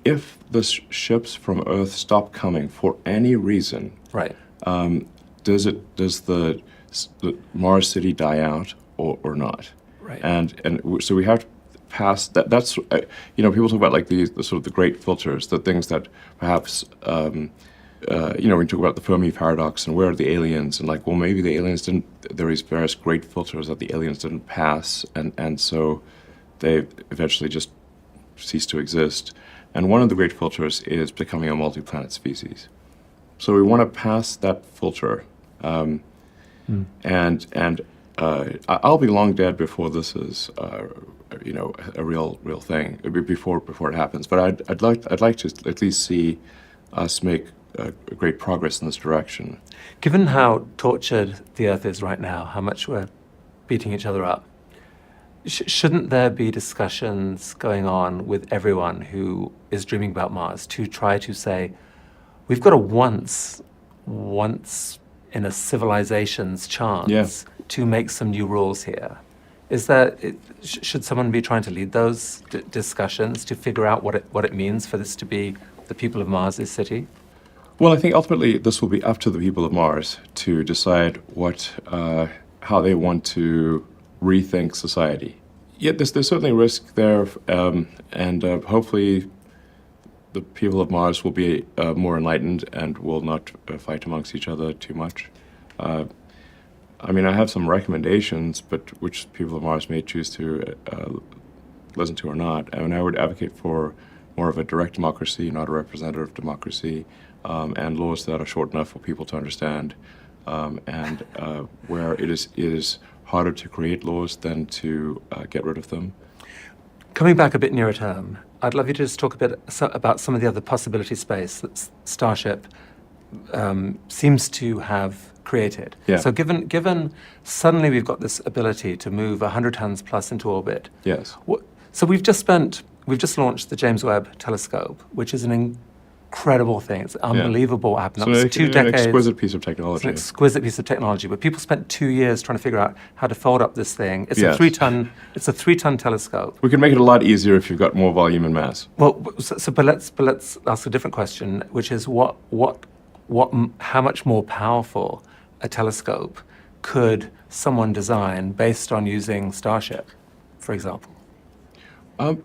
if the ships from Earth stop coming for any reason. Right. Does the Mars city die out or not? Right. And so we have to pass that. That's people talk about like the sort of the great filters, the things that perhaps we talk about the Fermi paradox and where are the aliens, and like, well, maybe the aliens didn't. There is various great filters that the aliens didn't pass, and so they eventually just cease to exist. And one of the great filters is becoming a multi-planet species. So we want to pass that filter, and I'll be long dead before this is a real thing, before it happens. But I'd like to at least see us make great progress in this direction. Given how tortured the Earth is right now, how much we're beating each other up, shouldn't there be discussions going on with everyone who is dreaming about Mars to try to say, we've got a once in a civilization's chance to make some new rules here? Should someone be trying to lead those discussions to figure out what it means for this to be the people of Mars' city? Well, I think ultimately this will be up to the people of Mars to decide how they want to rethink society. Yet there's certainly risk there, and hopefully the people of Mars will be more enlightened and will not fight amongst each other too much. I mean, I have some recommendations, but which people of Mars may choose to listen to or not. I mean, I would advocate for more of a direct democracy, not a representative democracy, and laws that are short enough for people to understand, and where it is harder to create laws than to get rid of them. Coming back a bit nearer term, I'd love you to just talk a bit about some of the other possibility space that Starship seems to have created. Yeah. So given suddenly we've got this ability to move 100 tons plus into orbit. Yes. So we've just launched the James Webb Telescope, which is an incredible thing. It's unbelievable. So It's 2 decades. An exquisite piece of technology. It's an exquisite piece of technology, but people spent 2 years trying to figure out how to fold up this thing. It's Yes. a 3-ton telescope. We can make it a lot easier if you've got more volume and mass. Well, but let's ask a different question, which is how much more powerful a telescope could someone design based on using Starship, for example? I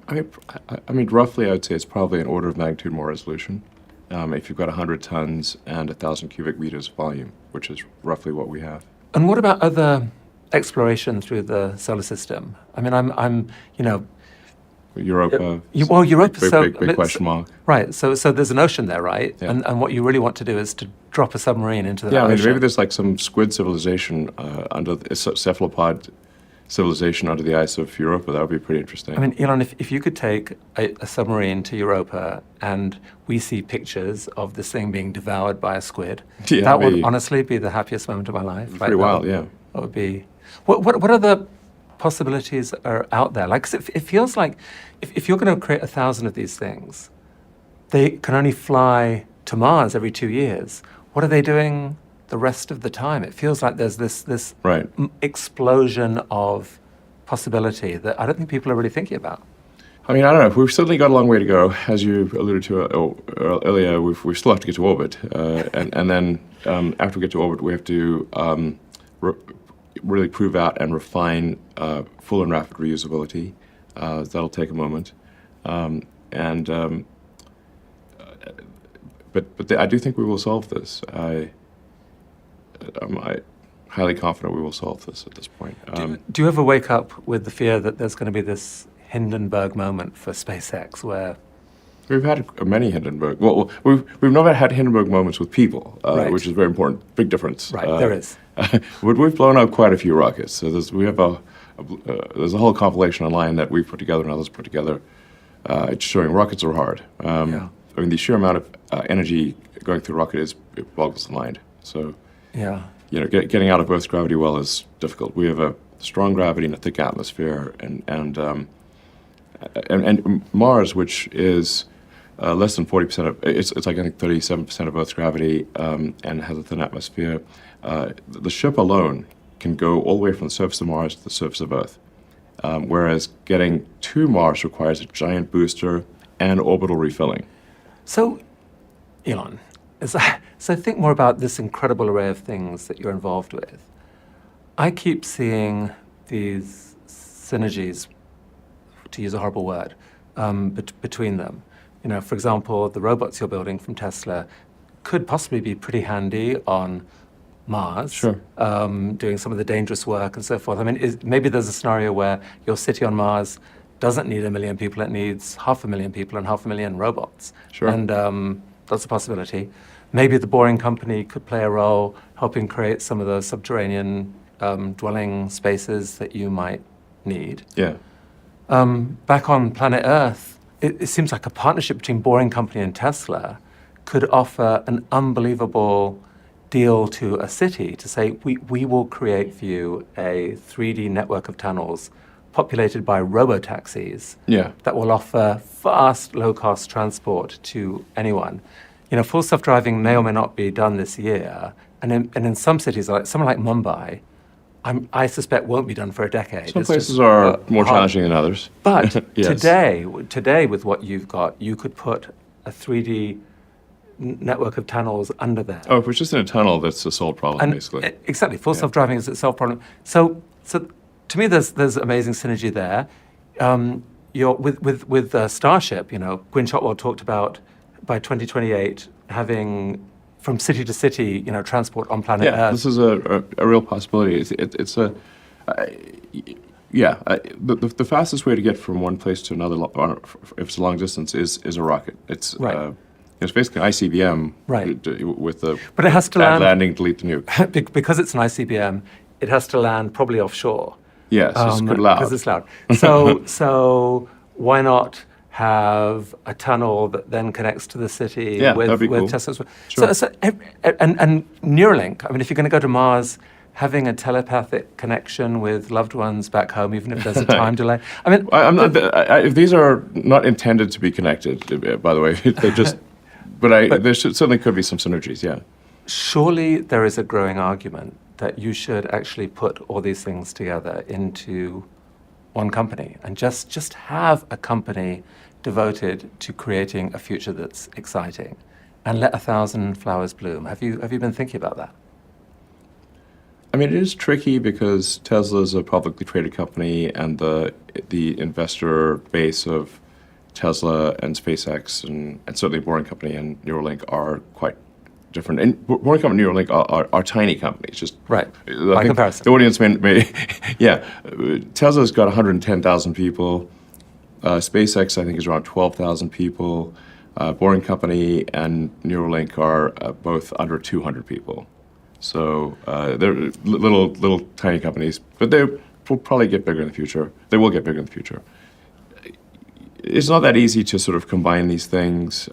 mean, roughly, I would say it's probably an order of magnitude more resolution. If you've got 100 tons and 1,000 cubic meters of volume, which is roughly what we have. And what about other exploration through the solar system? I mean, I'm Europa. Europa. Big question mark. Right. So there's an ocean there, right? Yeah. And what you really want to do is to drop a submarine into the Yeah, I ocean. mean, maybe there's like some squid civilization under the cephalopod civilization under the ice of Europa. That would be pretty interesting. I mean, Elon, if you could take a submarine to Europa and we see pictures of this thing being devoured by a squid, Yeah, that would honestly be the happiest moment of my life. Pretty wild, yeah. That would be. What other possibilities are out there? Like, 'cause it feels like if you're going to create 1,000 of these things, they can only fly to Mars every 2 years. What are they doing the rest of the time? It feels like there's this Right. explosion of possibility that I don't think people are really thinking about. I mean, I don't know. We've certainly got a long way to go. As you alluded to earlier, we still have to get to orbit. And then after we get to orbit, we have to really prove out and refine full and rapid reusability. That'll take a moment. But I do think we will solve this. I'm highly confident we will solve this at this point. Do you ever wake up with the fear that there's going to be this Hindenburg moment for SpaceX where... We've had many Hindenburg. Well, we've never had Hindenburg moments with people, Right. which is very important. Big difference. Right, there is. But we've blown up quite a few rockets. So there's a whole compilation online that we've put together and others put together, showing rockets are hard. I mean, the sheer amount of energy going through a rocket it boggles the mind. So, Yeah. Getting out of Earth's gravity well is difficult. We have a strong gravity and a thick atmosphere, and Mars, which is less than 40% of it's like I think 37% of Earth's gravity, and has a thin atmosphere. The ship alone can go all the way from the surface of Mars to the surface of Earth, whereas getting to Mars requires a giant booster and orbital refilling. So, Elon, as I think more about this incredible array of things that you're involved with, I keep seeing these synergies, to use a horrible word, between them. For example, the robots you're building from Tesla could possibly be pretty handy on Mars, Sure. Doing some of the dangerous work and so forth. I mean, maybe there's a scenario where your city on Mars doesn't need 1 million people, it needs 500,000 people and 500,000 robots. Sure. And that's a possibility. Maybe the Boring Company could play a role helping create some of those subterranean dwelling spaces that you might need. Yeah. Back on planet Earth, it seems like a partnership between Boring Company and Tesla could offer an unbelievable deal to a city to say, we will create for you a 3D network of tunnels populated by robo-taxis that will offer fast, low-cost transport to anyone. Full self-driving may or may not be done this year, and in some cities, like somewhere like Mumbai, I suspect won't be done for a decade. Some It's places just, are more hard. challenging than others. But Yes. today, with what you've got, you could put a 3D network of tunnels under there. Oh, if it's just in a tunnel, that's a solved problem, basically. Exactly, full self-driving is itself a problem. So to me, there's amazing synergy there. With Starship, Gwynne Shotwell talked about by 2028 having from city to city, transport on planet Earth. This is a real possibility. The fastest way to get from one place to another, if it's a long distance, is a rocket. It's Right. it's basically an ICBM Right. with the But it has to bad land landing, delete the nuke. because it's an ICBM. It has to land probably offshore. Yes, it's good loud. Because it's loud. So why not have a tunnel that then connects to the city Yeah, with that'd be cool. Tesla's? Sure. And Neuralink. I mean, if you're going to go to Mars, having a telepathic connection with loved ones back home, even if there's a time delay. I mean, I'm not. These are not intended to be connected, by the way. They just. But there certainly could be some synergies. Yeah. surely there is a growing argument that you should actually put all these things together into one company and just have a company devoted to creating a future that's exciting and let 1,000 flowers bloom. Have you been thinking about that? I mean, it is tricky because Tesla is a publicly traded company, and the investor base of Tesla and SpaceX and certainly Boring Company and Neuralink are quite different. And Boring Company and Neuralink are tiny companies. Just Right. I By think comparison. the audience may yeah. Tesla's got 110,000 people. SpaceX, I think, is around 12,000 people. Boring Company and Neuralink are both under 200 people. So they're little tiny companies, but they will probably get bigger in the future. They will get bigger in the future. It's not that easy to sort of combine these things.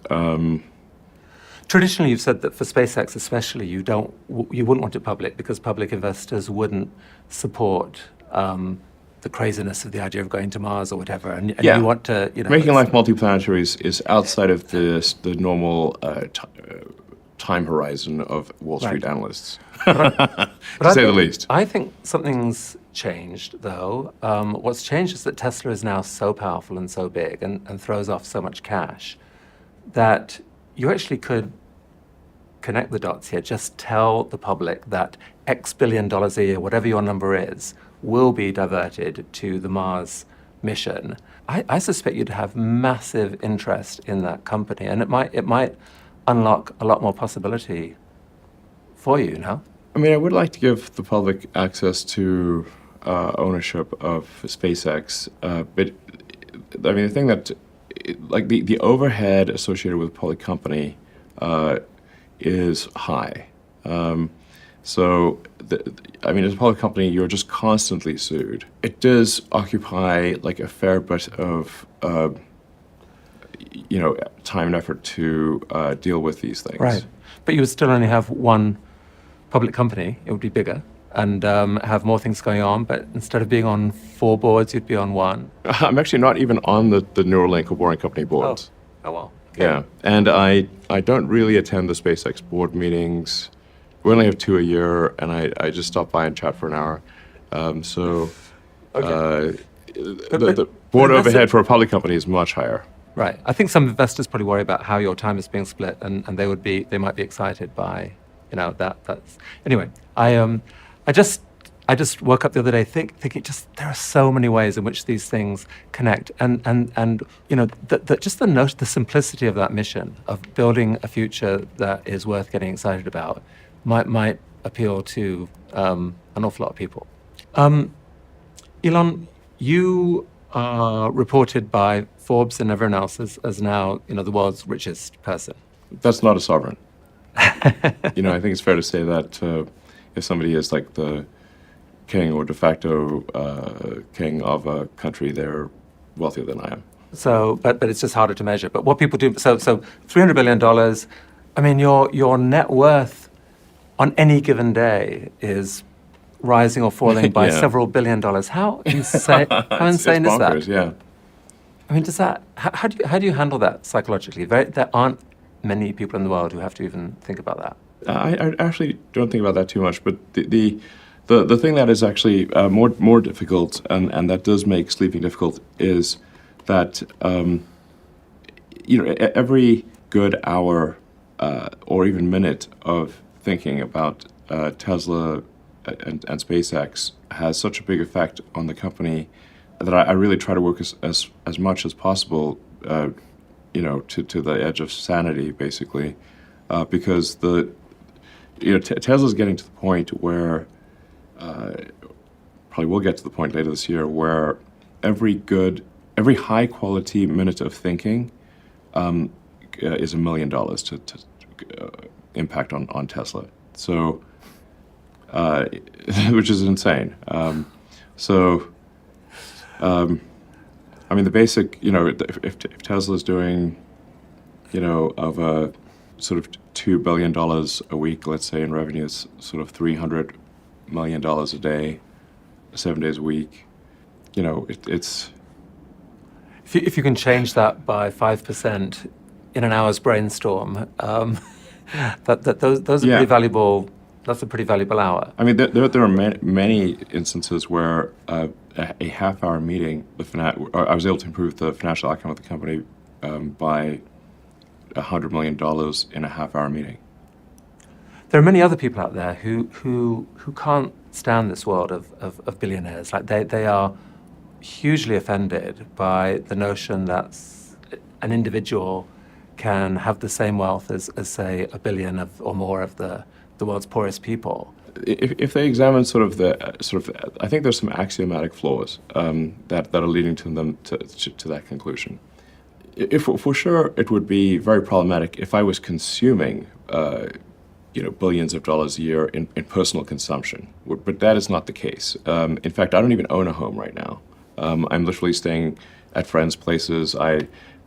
Traditionally, you've said that for SpaceX especially, you wouldn't want it public because public investors wouldn't support the craziness of the idea of going to Mars or whatever, and you want to, Making life multiplanetary is outside of the normal time horizon of Wall Street Right. analysts, But to say the least. I think something's changed, though. What's changed is that Tesla is now so powerful and so big and throws off so much cash that you actually could connect the dots here. Just tell the public that X billion dollars a year, whatever your number is, will be diverted to the Mars mission. I suspect you'd have massive interest in that company, and it might unlock a lot more possibility for you, no? I mean, I would like to give the public access to ownership of SpaceX, but I mean, the thing that, like, the overhead associated with a public company is high. So, I mean, as a public company, you're just constantly sued. It does occupy like a fair bit of time and effort to deal with these things. Right. But you would still only have one public company. It would be bigger and have more things going on. But instead of being on 4 boards, you'd be on 1. I'm actually not even on the Neuralink or Boring Company boards. Oh well. Okay. Yeah, and I don't really attend the SpaceX board meetings. We only have 2 a year, and I just stop by and chat for an hour. The board that's overhead for a public company is much higher. Right. I think some investors probably worry about how your time is being split, and they might be excited by, that's anyway. I just woke up the other day thinking just there are so many ways in which these things connect, and the simplicity of that mission of building a future that is worth getting excited about might appeal to an awful lot of people. Elon, you are reported by Forbes and everyone else as now the world's richest person. That's not a sovereign. I think it's fair to say that if somebody is like the king or de facto king of a country, they're wealthier than I am. So, but it's just harder to measure. But what people do, so $300 billion. I mean, your net worth on any given day is rising or falling by Yeah. several $billion. How insane? How insane it's is that? bonkers, yeah. I mean, how do you handle that psychologically? There aren't many people in the world who have to even think about that. I actually don't think about that too much, but the thing that is actually more difficult and that does make sleeping difficult is that every good hour or even minute of thinking about Tesla and SpaceX has such a big effect on the company that I really try to work as much as possible to the edge of sanity, basically, because Tesla's getting to the point where, probably will get to the point later this year, where every high quality minute of thinking is $1 million to impact on Tesla. So, which is insane. I mean, the basic, if Tesla's doing, of a sort of $2 billion a week, let's say, in revenues, sort of $300 million a day, 7 days a week, it's... If you can change that by 5% in an hour's brainstorm, those are pretty valuable. That's a pretty valuable hour. I mean, there are many instances where a half-hour meeting, I was able to improve the financial outcome of the company by $100 million in a half-hour meeting. There are many other people out there who can't stand this world of billionaires. Like they are hugely offended by the notion that an individual can have the same wealth as say, a billion or more of the world's poorest people. If they examine I think there's some axiomatic flaws that are leading to them to that conclusion. If for sure it would be very problematic if I was consuming billions of dollars a year in personal consumption, but that is not the case. In fact, I don't even own a home right now. I'm literally staying at friends' places.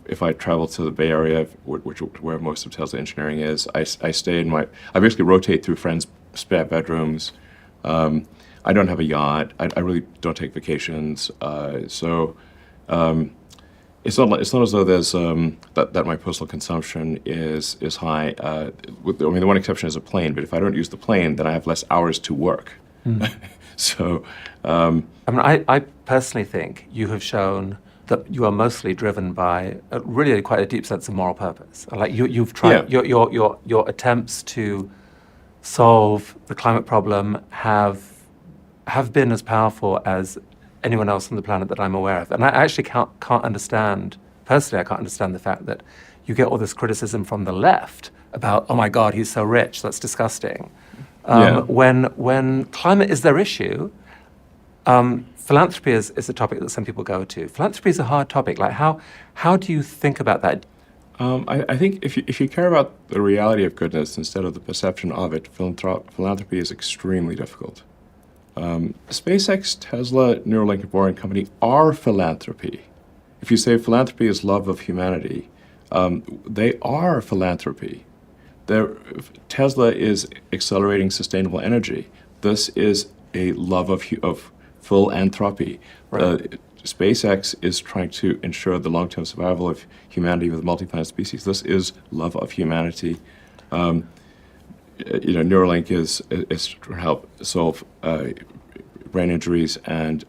If I travel to the Bay Area, where most of Tesla engineering is, I stay I basically rotate through friends' spare bedrooms. I don't have a yacht. I really don't take vacations. So it's not as though there's that my personal consumption is high. The one exception is a plane. But if I don't use the plane, then I have less hours to work. So I personally think you have shown that you are mostly driven by really quite a deep sense of moral purpose. Like you've tried your attempts to solve the climate problem have been as powerful as anyone else on the planet that I'm aware of. And I actually can't understand, personally, I can't understand the fact that you get all this criticism from the left about, oh my God, he's so rich, that's disgusting. When climate is their issue, philanthropy is a topic that some people go to. Philanthropy is a hard topic. Like how do you think about that? I think if you care about the reality of goodness instead of the perception of it, philanthropy is extremely difficult. SpaceX, Tesla, Neuralink, and Boring Company are philanthropy. If you say philanthropy is love of humanity, they are philanthropy. Tesla is accelerating sustainable energy. This is a love of philanthropy. Right. SpaceX is trying to ensure the long-term survival of humanity with multi-planet species. This is love of humanity. Neuralink is to help solve brain injuries and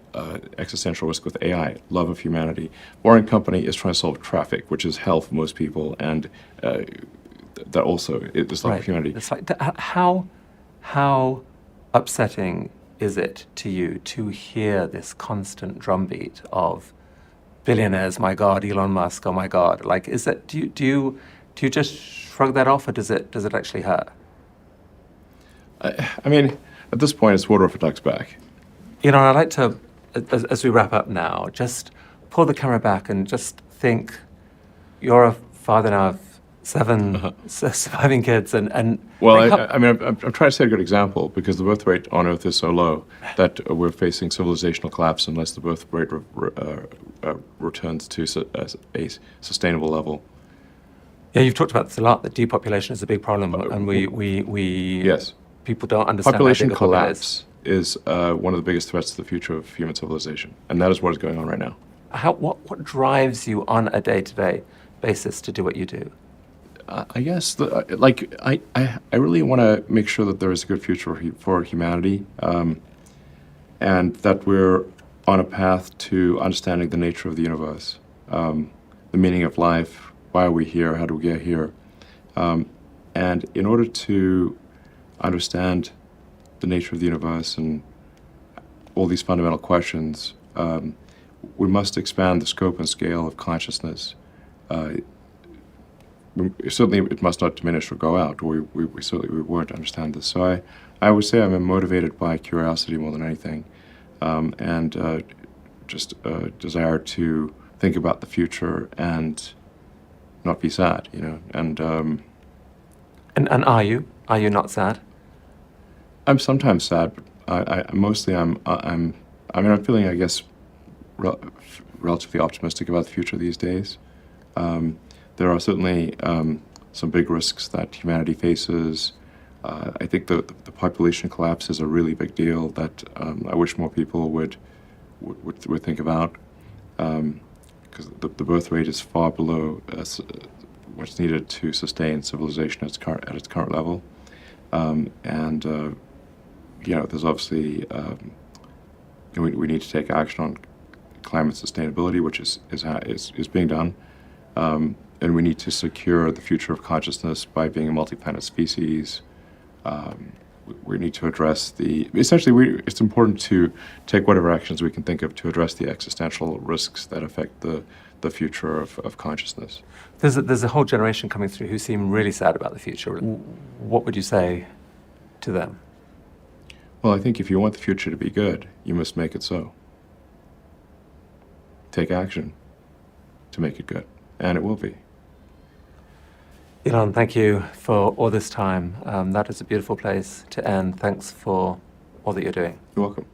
existential risk with AI, love of humanity. Boring Company is trying to solve traffic, which is hell for most people, and that also is love of humanity. It's like, how upsetting is it to you to hear this constant drumbeat of billionaires, my God, Elon Musk, oh my God? Like, is it, do you just shrug that off, or does it actually hurt? I mean, at this point, it's water off a duck's back. I'd like to, as we wrap up now, just pull the camera back and just think, you're a father now of 7 surviving kids, and well, I'm trying to set a good example, because the birth rate on Earth is so low that we're facing civilizational collapse unless the birth rate returns to a sustainable level. Yeah, you've talked about this a lot, that depopulation is a big problem, and yes. People don't understand population how big collapse is one of the biggest threats to the future of human civilization, and that is what is going on right now. What drives you on a day-to-day basis to do what you do? I guess, I really want to make sure that there is a good future for humanity, and that we're on a path to understanding the nature of the universe, the meaning of life, why are we here, how do we get here, and in order to understand the nature of the universe and all these fundamental questions, we must expand the scope and scale of consciousness certainly it must not diminish or go out, or we certainly we won't understand this. So I would say I'm motivated by curiosity more than anything, and just a desire to think about the future and not be sad, you know. And are you? Are you not sad? I'm sometimes sad, but I mostly I'm feeling, I guess, relatively optimistic about the future these days. There are certainly some big risks that humanity faces. I think the population collapse is a really big deal that I wish more people would think about, because the birth rate is far below what's needed to sustain civilization at its current level, and you know, there's obviously we need to take action on climate sustainability, which is being done. And we need to secure the future of consciousness by being a multi-planet species. We need to address it's important to take whatever actions we can think of to address the existential risks that affect the future of consciousness. There's a whole generation coming through who seem really sad about the future. What would you say to them? Well, I think if you want the future to be good, you must make it so. Take action to make it good, and it will be. Elon, thank you for all this time. That is a beautiful place to end. Thanks for all that you're doing. You're welcome.